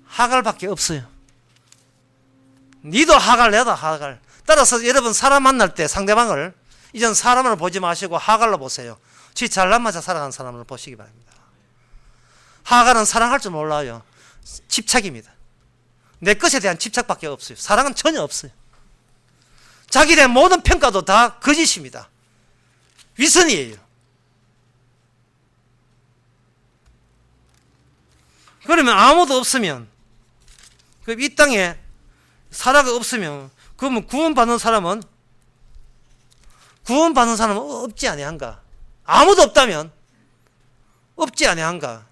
하갈밖에 없어요. 니도 하갈 내도 하갈. 따라서 여러분 사람 만날 때 상대방을 이젠 사람을 보지 마시고 하갈로 보세요. 지 잘난마자 살아가는 사람을 보시기 바랍니다. 하갈은 사랑할 줄 몰라요. 집착입니다. 내 것에 대한 집착밖에 없어요. 사랑은 전혀 없어요. 자기에 대한 모든 평가도 다 거짓입니다. 위선이에요. 그러면 아무도 없으면 이 땅에 사라가 없으면 그러면 구원받는 사람은 없지 아니한가? 아무도 없다면 없지 아니한가?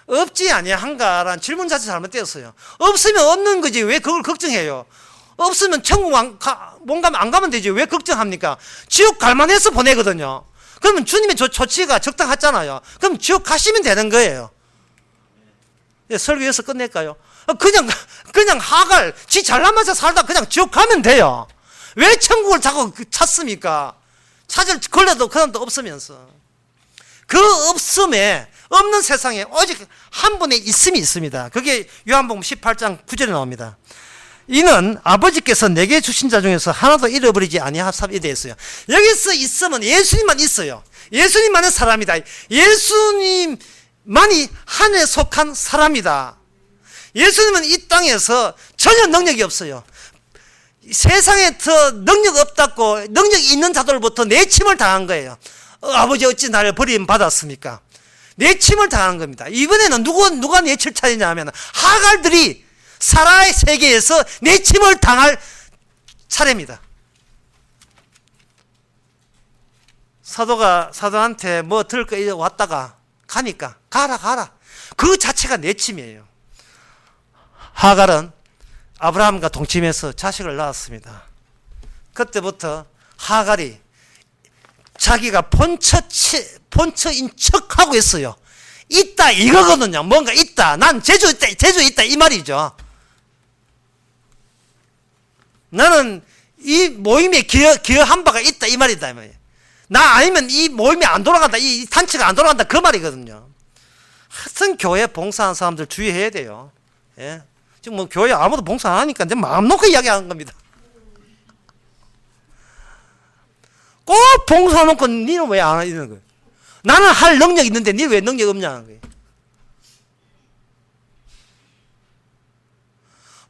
없지 아니한가라는 질문 자체 잘못되었어요. 없으면 없는 거지 왜 그걸 걱정해요? 없으면 천국 안 가면 되지 왜 걱정합니까? 지옥 갈만해서 보내거든요. 그러면 주님의 조치가 적당하잖아요. 그럼 지옥 가시면 되는 거예요. 예, 설교 여기서 끝낼까요? 그냥 하갈, 지 잘나면서 살다 그냥 지옥 가면 돼요. 왜 천국을 자꾸 찾습니까? 찾을 걸려도 그 사람도 없으면서. 그 없음에, 없는 세상에 오직 한 분의 있음이 있습니다. 그게 요한복음 18장 9절에 나옵니다. 이는 아버지께서 내게 주신 자 중에서 하나도 잃어버리지 아니하사 이래 있어요. 여기서 있으면 예수님만 있어요. 예수님만은 사람이다. 예수님만이 하늘에 속한 사람이다. 예수님은 이 땅에서 전혀 능력이 없어요. 세상에 더 능력 없다고 능력이 있는 자들부터 내침을 당한 거예요. 아버지 어찌 나를 버림받았습니까? 내침을 당한 겁니다. 이번에는 누가 내칠 차례냐 하면 하갈들이 사라의 세계에서 내침을 당할 차례입니다. 사도한테 뭐 들을 거 왔다가 가니까 가라 그 자체가 내침이에요. 하갈은 아브라함과 동침해서 자식을 낳았습니다. 그때부터 하갈이 자기가 본처인 척하고 있어요. 있다 이거거든요. 뭔가 있다. 난 제주 있다 이 말이죠. 나는 이 모임에 기여한 바가 있다 이 말이다. 나 아니면 이 모임이 안 돌아간다. 이 단체가 안 돌아간다 그 말이거든요. 하여튼 교회 봉사하는 사람들 주의해야 돼요. 예. 지금 뭐 교회 아무도 봉사 안 하니까 내 마음 놓고 이야기하는 겁니다. 꼭 봉사해놓고 니는 왜 안 하는 거예요? 나는 할 능력 있는데 니 왜 능력 없냐는 거예요.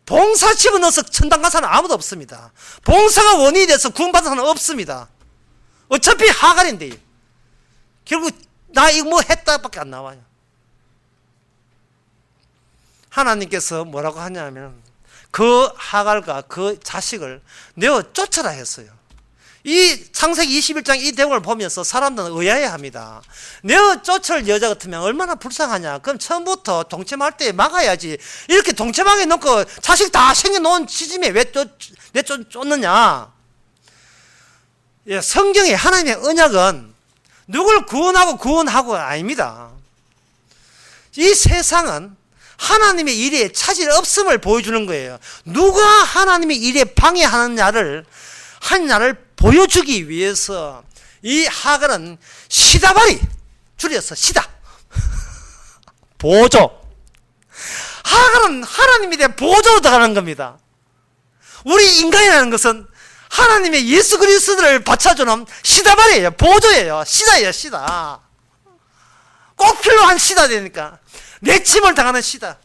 봉사 집어넣어서 천당 간 사람은 아무도 없습니다. 봉사가 원인이 돼서 구원받은 사람은 없습니다. 어차피 하갈인데 결국 나 이거 뭐 했다 밖에 안 나와요. 하나님께서 뭐라고 하냐면 그 하갈과 그 자식을 내어 쫓아라 했어요. 이 창세기 21장 이 내용을 보면서 사람들은 의아해합니다. 내어 쫓을 여자 같으면 얼마나 불쌍하냐. 그럼 처음부터 동침할 때 막아야지. 이렇게 동침하게 놓고 자식 다 생겨놓은 시집에 왜 쫓느냐. 예, 성경에 하나님의 언약은 누굴 구원하고 아닙니다. 이 세상은 하나님의 일에 차질 없음을 보여주는 거예요. 누가 하나님의 일에 방해하느냐를 보여주기 위해서 이 하갈은 시다바리 줄여서 시다 보조. 하갈은 하나님에 대한 보조로 들어가는 겁니다. 우리 인간이라는 것은 하나님의 예수 그리스도를 받쳐주는 시다바리예요. 보조예요. 시다예요. 시다. 꼭 필요한 시다 되니까 내침을 당하는 시다.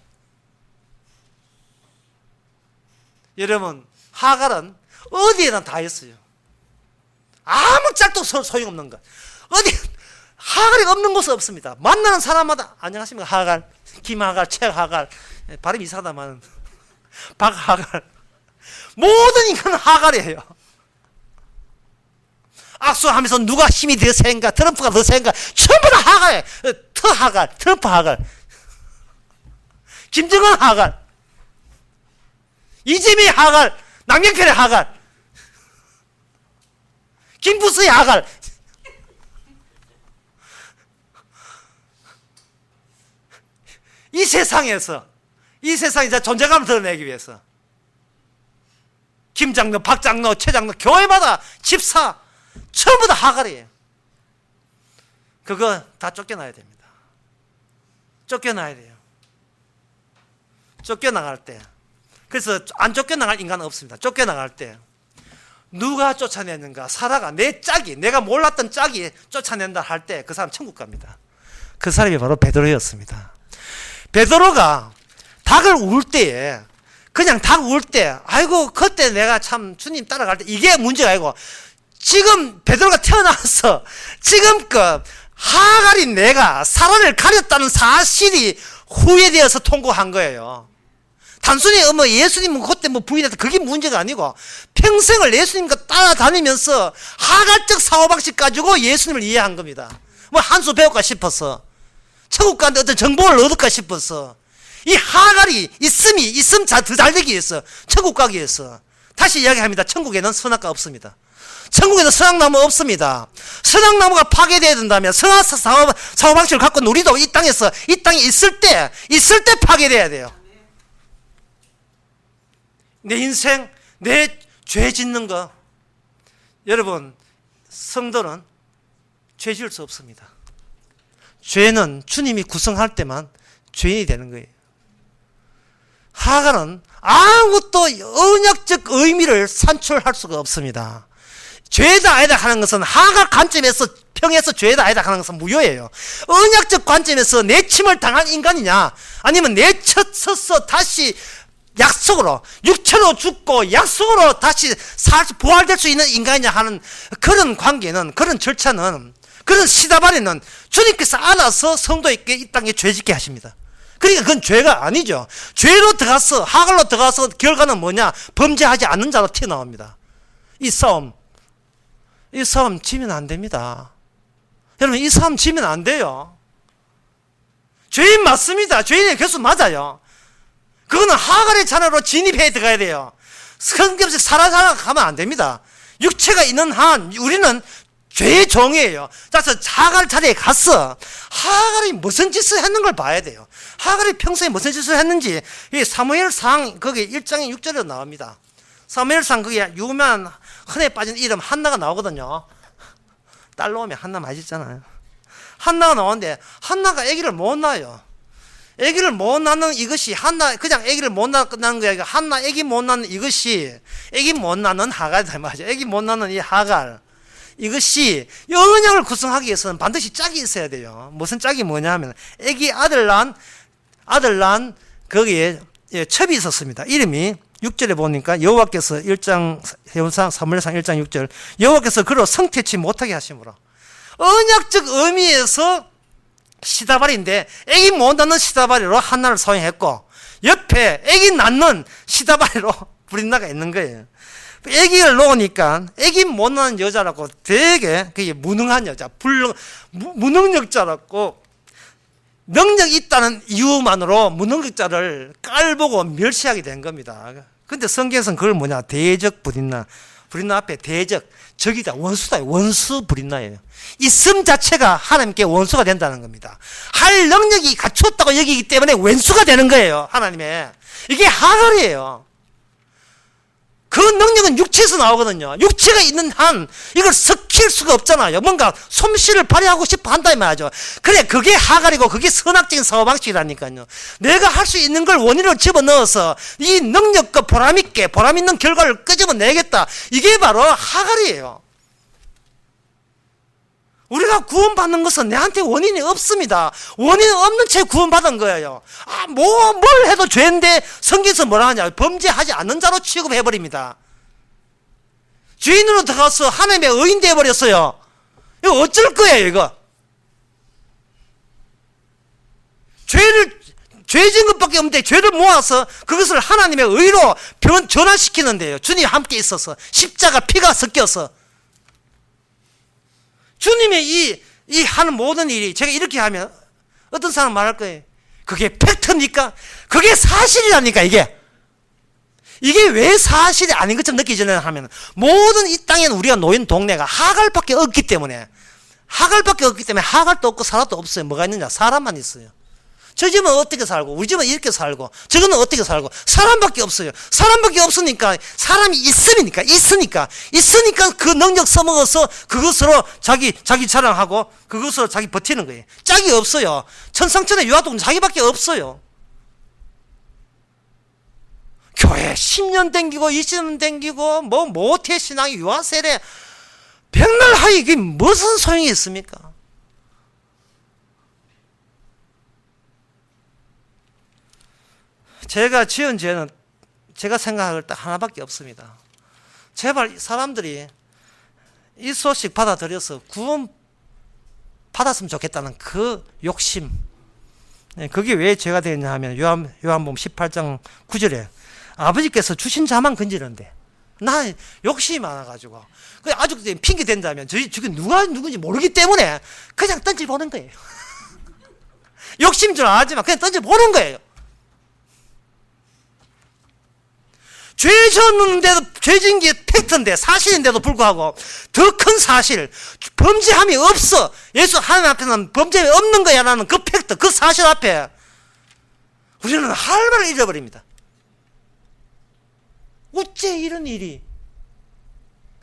여러분 하갈은 어디에나 다 있어요. 아무 짝도 소용없는 것. 어디 하갈이 없는 곳은 없습니다. 만나는 사람마다 안녕하십니까 하갈, 김하갈, 최하갈, 발음이 이상하다만 박하갈. 모든 인간은 하갈이에요. 악수하면서 누가 힘이 더 센가, 트럼프가 더 센가, 전부 다 하갈이에요. 하갈, 트럼프 하갈, 김정은 하갈, 이재명의 하갈, 남경필의 하갈, 김부스의 하갈. 이 세상에서 존재감을 드러내기 위해서 김장로, 박장로, 최장로, 교회마다 집사 전부 다 하갈이에요. 그거 다 쫓겨나야 됩니다. 쫓겨나야 돼요. 쫓겨나갈 때, 그래서 안 쫓겨나갈 인간은 없습니다. 쫓겨나갈 때 누가 쫓아내는가? 사라가 내 짝이, 내가 몰랐던 짝이 쫓아낸다 할 때 그 사람 천국 갑니다. 그 사람이 바로 베드로였습니다. 베드로가 닭을 울 때에, 그냥 닭 울 때, 아이고 그때 내가 참 주님 따라갈 때, 이게 문제가 아니고 지금 베드로가 태어나서 지금껏 하갈이 내가 사라를 가렸다는 사실이 후회되어서 통곡한 거예요. 단순히 예수님은 그때 부인했다, 그게 문제가 아니고 평생을 예수님과 따라다니면서 하갈적 사고방식 가지고 예수님을 이해한 겁니다. 한 수 배울까 싶어서, 천국 가는데 어떤 정보를 얻을까 싶어서, 이 하갈이 있음 더 잘 되기 위해서, 천국 가기 위해서. 다시 이야기합니다. 천국에는 선악과 없습니다. 천국에는 선악나무 없습니다. 선악나무가 파괴되어야 된다면 선악 사고방식을 갖고 우리도 이 땅에 있을 때 파괴되어야 돼요. 내 인생, 내 죄 짓는 거. 여러분, 성도는 죄 지을 수 없습니다. 죄는 주님이 구성할 때만 죄인이 되는 거예요. 하갈은 아무것도 언약적 의미를 산출할 수가 없습니다. 죄다 아니다 하는 것은 하갈 관점에서 평에서 죄다 아니다 하는 것은 무효예요. 언약적 관점에서 내침을 당한 인간이냐 아니면 내쳐서 다시 약속으로 육체로 죽고 약속으로 다시 부활될 수 있는 인간이냐 하는 그런 관계는, 그런 절차는, 그런 시다바리는 주님께서 알아서 성도에게 이 땅에 죄짓게 하십니다. 그러니까 그건 죄가 아니죠. 죄로 들어가서, 하갈로 들어가서 결과는 뭐냐? 범죄하지 않는 자로 튀어나옵니다. 이 싸움 지면 안 됩니다. 여러분, 이 싸움 지면 안 돼요. 죄인 맞습니다. 죄인의 교수 맞아요. 그거는 하갈의 자녀로 진입해 들어가야 돼요. 성경에서 살아 가면 안 됩니다. 육체가 있는 한 우리는 죄의 종이에요. 그래서 하갈 자리에 가서 하갈이 무슨 짓을 했는 걸 봐야 돼요. 하갈이 평소에 무슨 짓을 했는지 사무엘상 거기 1장의 6절에 나옵니다. 사무엘상 거기 유명한 흔해 빠진 이름 한나가 나오거든요. 딸 놓으면 한나 맛있잖아요. 한나가 나오는데 한나가 아기를 못 낳아요. 아기를 못 낳는 이것이 한나 그냥 아기를 못 낳는 게 아니라 한나 아기 못 낳는 이것이 아기 못 낳는 하갈 맞아요. 아기 못 낳는 이 하갈 이것이 언약을 구성하기 위해서는 반드시 짝이 있어야 돼요. 무슨 짝이 뭐냐 하면 아기 아들 난 거기에 첩이 있었습니다. 이름이 6절에 보니까 여호와께서 1장 사무엘상 1장 6절 여호와께서 그를 성태치 못하게 하심으로 언약적 의미에서 시다바리인데 애기 못 낳는 시다바리로 한나를 사용했고 옆에 애기 낳는 시다바리로 브린나가 있는 거예요. 애기를 놓으니까 애기 못 낳는 여자라고 되게 그게 무능한 여자, 무능력자라고 능력이 있다는 이유만으로 무능력자를 깔보고 멸시하게 된 겁니다. 근데 성경에서는 그걸 뭐냐? 대적 브린나. 브린나 앞에 대적, 적이다, 원수다. 원수 브린나예요. 있음 자체가 하나님께 원수가 된다는 겁니다. 할 능력이 갖췄다고 여기기 때문에 원수가 되는 거예요. 하나님의. 이게 하갈이에요. 그 능력은 육체에서 나오거든요. 육체가 있는 한 이걸 섞일 수가 없잖아요. 뭔가 솜씨를 발휘하고 싶어 한다 이 말이죠. 그래, 그게 하갈이고 그게 선악적인 사고방식이라니까요. 내가 할 수 있는 걸 원인으로 집어넣어서 이 능력과 보람 있는 결과를 끄집어내겠다. 이게 바로 하갈이에요. 우리가 구원받는 것은 내한테 원인이 없습니다. 원인 없는 채 구원받은 거예요. 뭘 해도 죄인데 성경에서 뭐라 하냐? 범죄하지 않는 자로 취급해버립니다. 죄인으로 들어가서 하나님의 의인 되어버렸어요. 이거 어쩔 거예요, 이거? 죄 지은 것밖에 없는데 죄를 모아서 그것을 하나님의 의로 전환시키는데요. 주님이 함께 있어서 십자가 피가 섞여서 주님의 이 하는 모든 일이 제가 이렇게 하면 어떤 사람 말할 거예요. 그게 팩트입니까? 그게 사실이라니까, 이게. 이게 왜 사실이 아닌 것처럼 느껴지냐 하면 모든 이 땅에는 우리가 놓인 동네가 하갈밖에 없기 때문에 하갈도 없고 사람도 없어요. 뭐가 있느냐? 사람만 있어요. 저 집은 어떻게 살고 우리 집은 이렇게 살고 저거는 어떻게 살고 사람밖에 없어요. 사람밖에 없으니까 사람이 있으니까 그 능력 써먹어서 그것으로 자기 자랑하고 그것으로 자기 버티는 거예요. 짝이 없어요. 천상천의 유아독은 자기밖에 없어요. 교회 10년 댕기고 20년 댕기고 뭐 모태신앙 유아세례 백날 하이 이게 무슨 소용이 있습니까? 제가 지은 죄는 제가 생각할 때 하나밖에 없습니다. 제발 사람들이 이 소식 받아들여서 구원 받았으면 좋겠다는 그 욕심. 그게 왜 죄가 되느냐 하면 요한복음 18장 9절에 아버지께서 주신 자만 건지는데 나 욕심이 많아가지고 아주 핑계 댄다면 저기 누가 누군지 모르기 때문에 그냥 던져보는 거예요. 욕심 줄 알지만 그냥 던져보는 거예요. 죄 졌는데도 죄진 게 팩트인데 사실인데도 불구하고 더 큰 사실 범죄함이 없어. 예수 하나님 앞에서는 범죄함이 없는 거야 라는 그 팩트 그 사실 앞에 우리는 할 말을 잃어버립니다. 어째 이런 일이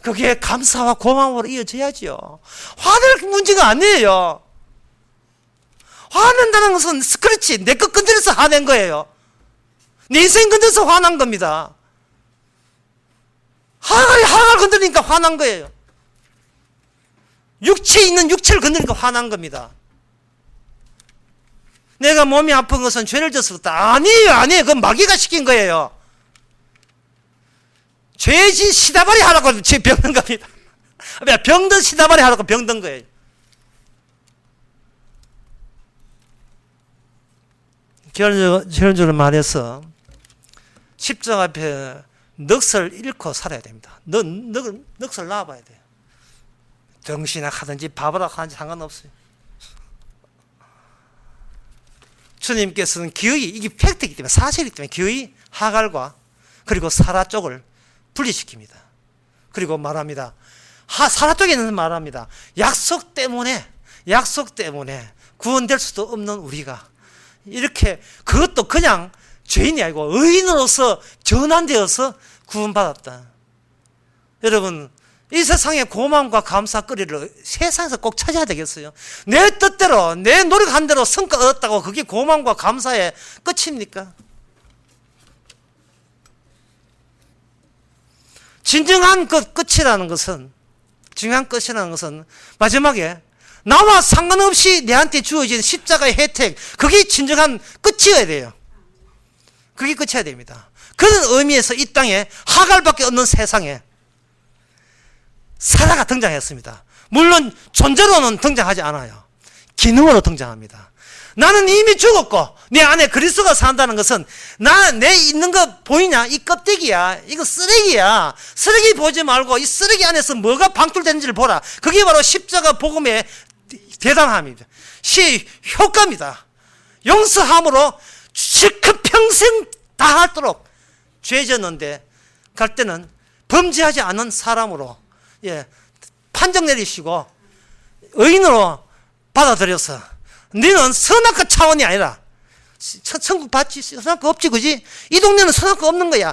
그게 감사와 고마움으로 이어져야지요. 화낼 문제가 아니에요. 화낸다는 것은 그렇지. 내 것 건드려서 화낸 거예요. 내 인생 건드려서 화난 겁니다. 하갈 건드리니까 화난 거예요. 육체에 있는 육체를 건드리니까 화난 겁니다. 내가 몸이 아픈 것은 죄를 져서 그렇다. 아니에요. 그건 마귀가 시킨 거예요. 죄진 시다발이 하라고 병든 겁니다. 병든 시다발이 하라고 병든 거예요. 결론적으로 말해서 십자가 앞에 넋을 잃고 살아야 됩니다. 넋을 놔봐야 돼요. 정신이나 하든지 바보라 하든지 상관없어요. 주님께서는 기어이, 이게 팩트이기 때문에, 사실이기 때문에 기어이 하갈과 그리고 사라 쪽을 분리시킵니다. 그리고 말합니다. 사라 쪽에는 말합니다. 약속 때문에 구원될 수도 없는 우리가 이렇게, 그것도 그냥 죄인이 아니고 의인으로서 전환되어서 구원받았다. 여러분, 이 세상의 고마움과 감사거리를 세상에서 꼭 찾아야 되겠어요? 내 뜻대로, 내 노력한 대로 성과 얻었다고 그게 고마움과 감사의 끝입니까? 진정한 끝이라는 것은 마지막에 나와 상관없이 내한테 주어진 십자가의 혜택, 그게 진정한 끝이어야 돼요. 그게 끝이어야 됩니다. 그런 의미에서 이 땅에 하갈밖에 없는 세상에 사라가 등장했습니다. 물론 존재로는 등장하지 않아요. 기능으로 등장합니다. 나는 이미 죽었고 내 안에 그리스도가 산다는 것은 내 있는 거 보이냐? 이 껍데기야. 이거 쓰레기야. 쓰레기 보지 말고 이 쓰레기 안에서 뭐가 방출되는지를 보라. 그게 바로 십자가 복음의 대단함입니다. 효과입니다. 용서함으로 실컷 평생 다하도록 죄 졌는데 갈 때는 범죄하지 않은 사람으로 판정 내리시고 의인으로 받아들여서 너는 선악과 차원이 아니라 천국 받지, 선악과 없지, 그지? 이 동네는 선악과 없는 거야.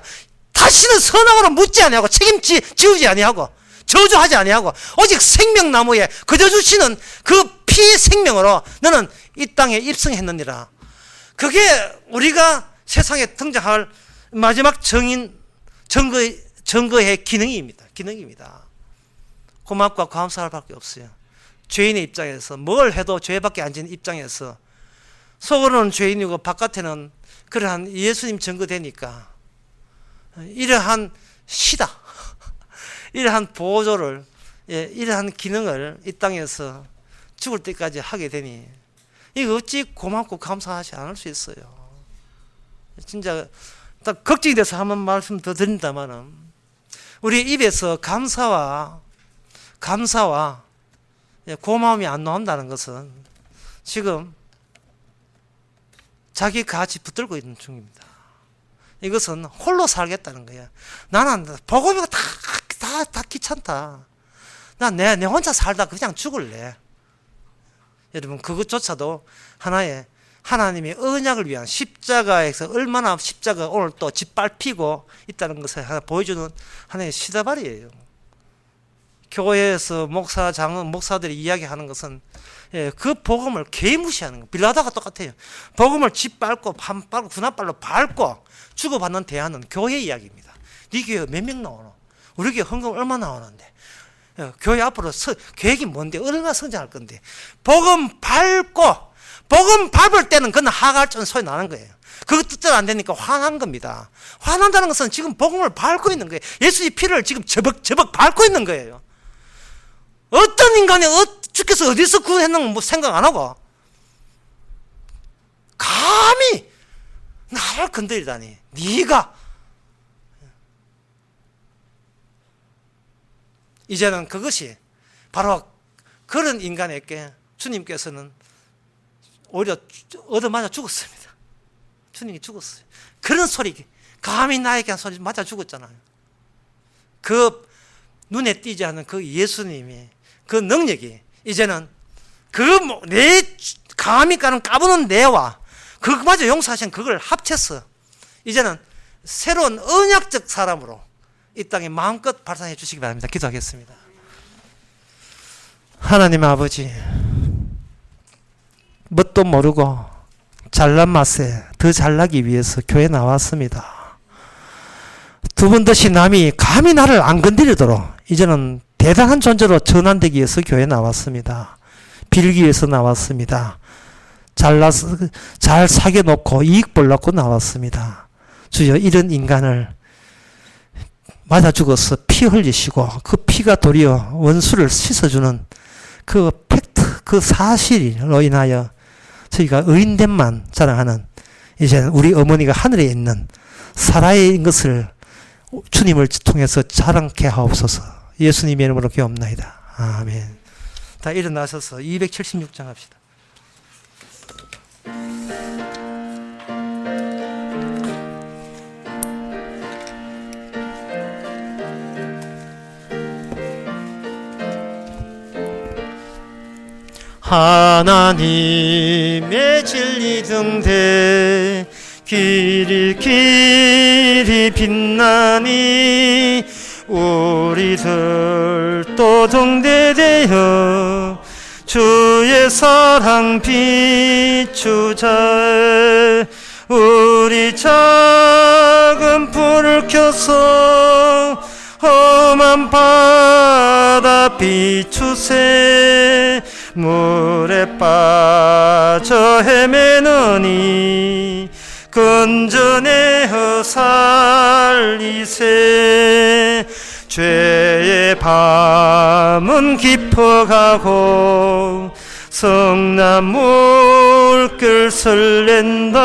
다시는 선악으로 묻지 아니하고 지우지 아니하고 저주하지 아니하고 오직 생명나무에 그저 주시는 그 피의 생명으로 너는 이 땅에 입성했느니라. 그게 우리가 세상에 등장할 마지막 증거의 기능입니다. 고맙고 감사할 밖에 없어요. 죄인의 입장에서 뭘 해도 죄밖에 안 지는 입장에서 속으로는 죄인이고 바깥에는 그러한 예수님 증거되니까 이러한 이러한 보조를 이러한 기능을 이 땅에서 죽을 때까지 하게 되니 이거 어찌 고맙고 감사하지 않을 수 있어요. 진짜 딱 걱정이 돼서 한번 말씀 더 드린다면은 우리 입에서 감사와 고마움이 안 나온다는 것은 지금 자기 가치 붙들고 있는 중입니다. 이것은 홀로 살겠다는 거야. 나는 복음이 다 귀찮다. 난 내 혼자 살다 그냥 죽을래. 여러분, 그것조차도 하나의 하나님의 언약을 위한 십자가에서 얼마나 십자가 오늘 또 짓밟히고 있다는 것을 하나 보여주는 하나의 시다발이에요. 교회에서 목사들이 이야기하는 것은 그 복음을 개무시하는 거. 빌라도가 똑같아요. 복음을 짓밟고 군합발로 밟고 주고받는 대안은 교회 이야기입니다. 네 교회 몇 명 나오노? 우리 교회 헌금 얼마 나오는데? 교회 앞으로 계획이 뭔데? 얼마나 성장할 건데? 복음 밟을 때는 그건 하갈전 소리 나는 거예요. 그 뜻대로 안 되니까 화난 겁니다. 화난다는 것은 지금 복음을 밟고 있는 거예요. 예수의 피를 지금 저벅 밟고 있는 거예요. 어떤 인간이 주께서 어디서 구원했는 거 생각 안 하고 감히 나를 건드리다니. 네가 이제는 그것이 바로 그런 인간에게 주님께서는 오히려 얻어맞아 죽었습니다. 주님이 죽었어요. 그런 소리, 감히 나에게 한 소리 맞아 죽었잖아요. 그 눈에 띄지 않는 그 예수님이 그 능력이 이제는 내 감히 까부는 내와 그마저 용서하신 그걸 합쳐서 이제는 새로운 언약적 사람으로 이 땅에 마음껏 발산해 주시기 바랍니다. 기도하겠습니다. 하나님 아버지, 뭣도 모르고 잘난 맛에 더 잘나기 위해서 교회 나왔습니다. 두 번 다시 남이 감히 나를 안 건드리도록 이제는 대단한 존재로 전환되기 위해서 교회 나왔습니다. 빌기 위해서 나왔습니다. 잘 사귀어놓고 이익 보려고 나왔습니다. 주여, 이런 인간을 맞아 죽어서 피 흘리시고 그 피가 도리어 원수를 씻어주는 그 팩트, 그 사실로 인하여 저희가 의인됨만 자랑하는, 이제는 우리 어머니가 하늘에 있는 살아있는 것을 주님을 통해서 자랑케 하옵소서. 예수님의 이름으로 기도합나이다. 아멘. 다 일어나셔서 276장 합시다. 하나님의 진리 등대 길이 빛나니 우리들도 등대되어 주의 사랑 비추자. 우리 작은 불을 켜서 험한 바다 비추세. 물에 빠져 헤매느니 건져내어 살리세. 죄의 밤은 깊어가고 성나물길 설렌다.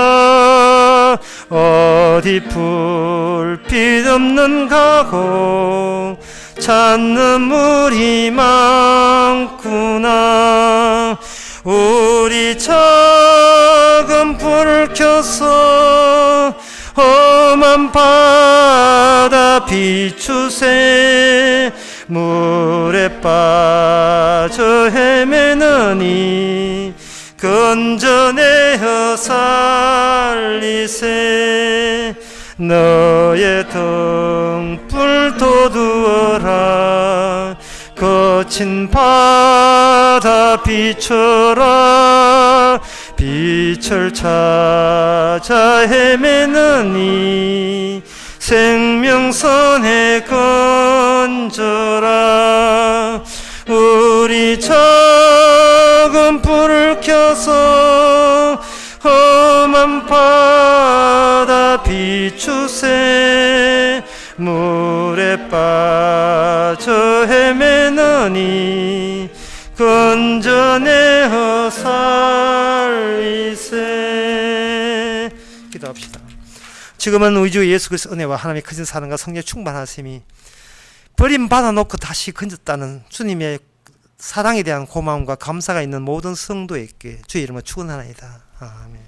어디 불빛 없는 가고 찾는 물이 많구나. 우리 작은 불을 켜서 험한 바다 비추세. 물에 빠져 헤매느니 건져내어 살리세. 너의 등불 돋우어라. 거친 바다 비춰라. 빛을 찾아 헤매느니 생명선에 건져라. 우리 작은 불을 켜서 험한 바다 비추세. 물에 빠져 헤매느니 건져내어 살리세. 기도합시다. 지금은 우리 주 예수 그리스도 은혜와 하나님의 크신 사랑과 성령의 충만하심이 버림받아 놓고 다시 건졌다는 주님의 사랑에 대한 고마움과 감사가 있는 모든 성도에게 주의 이름으로 축원하나이다. 아멘.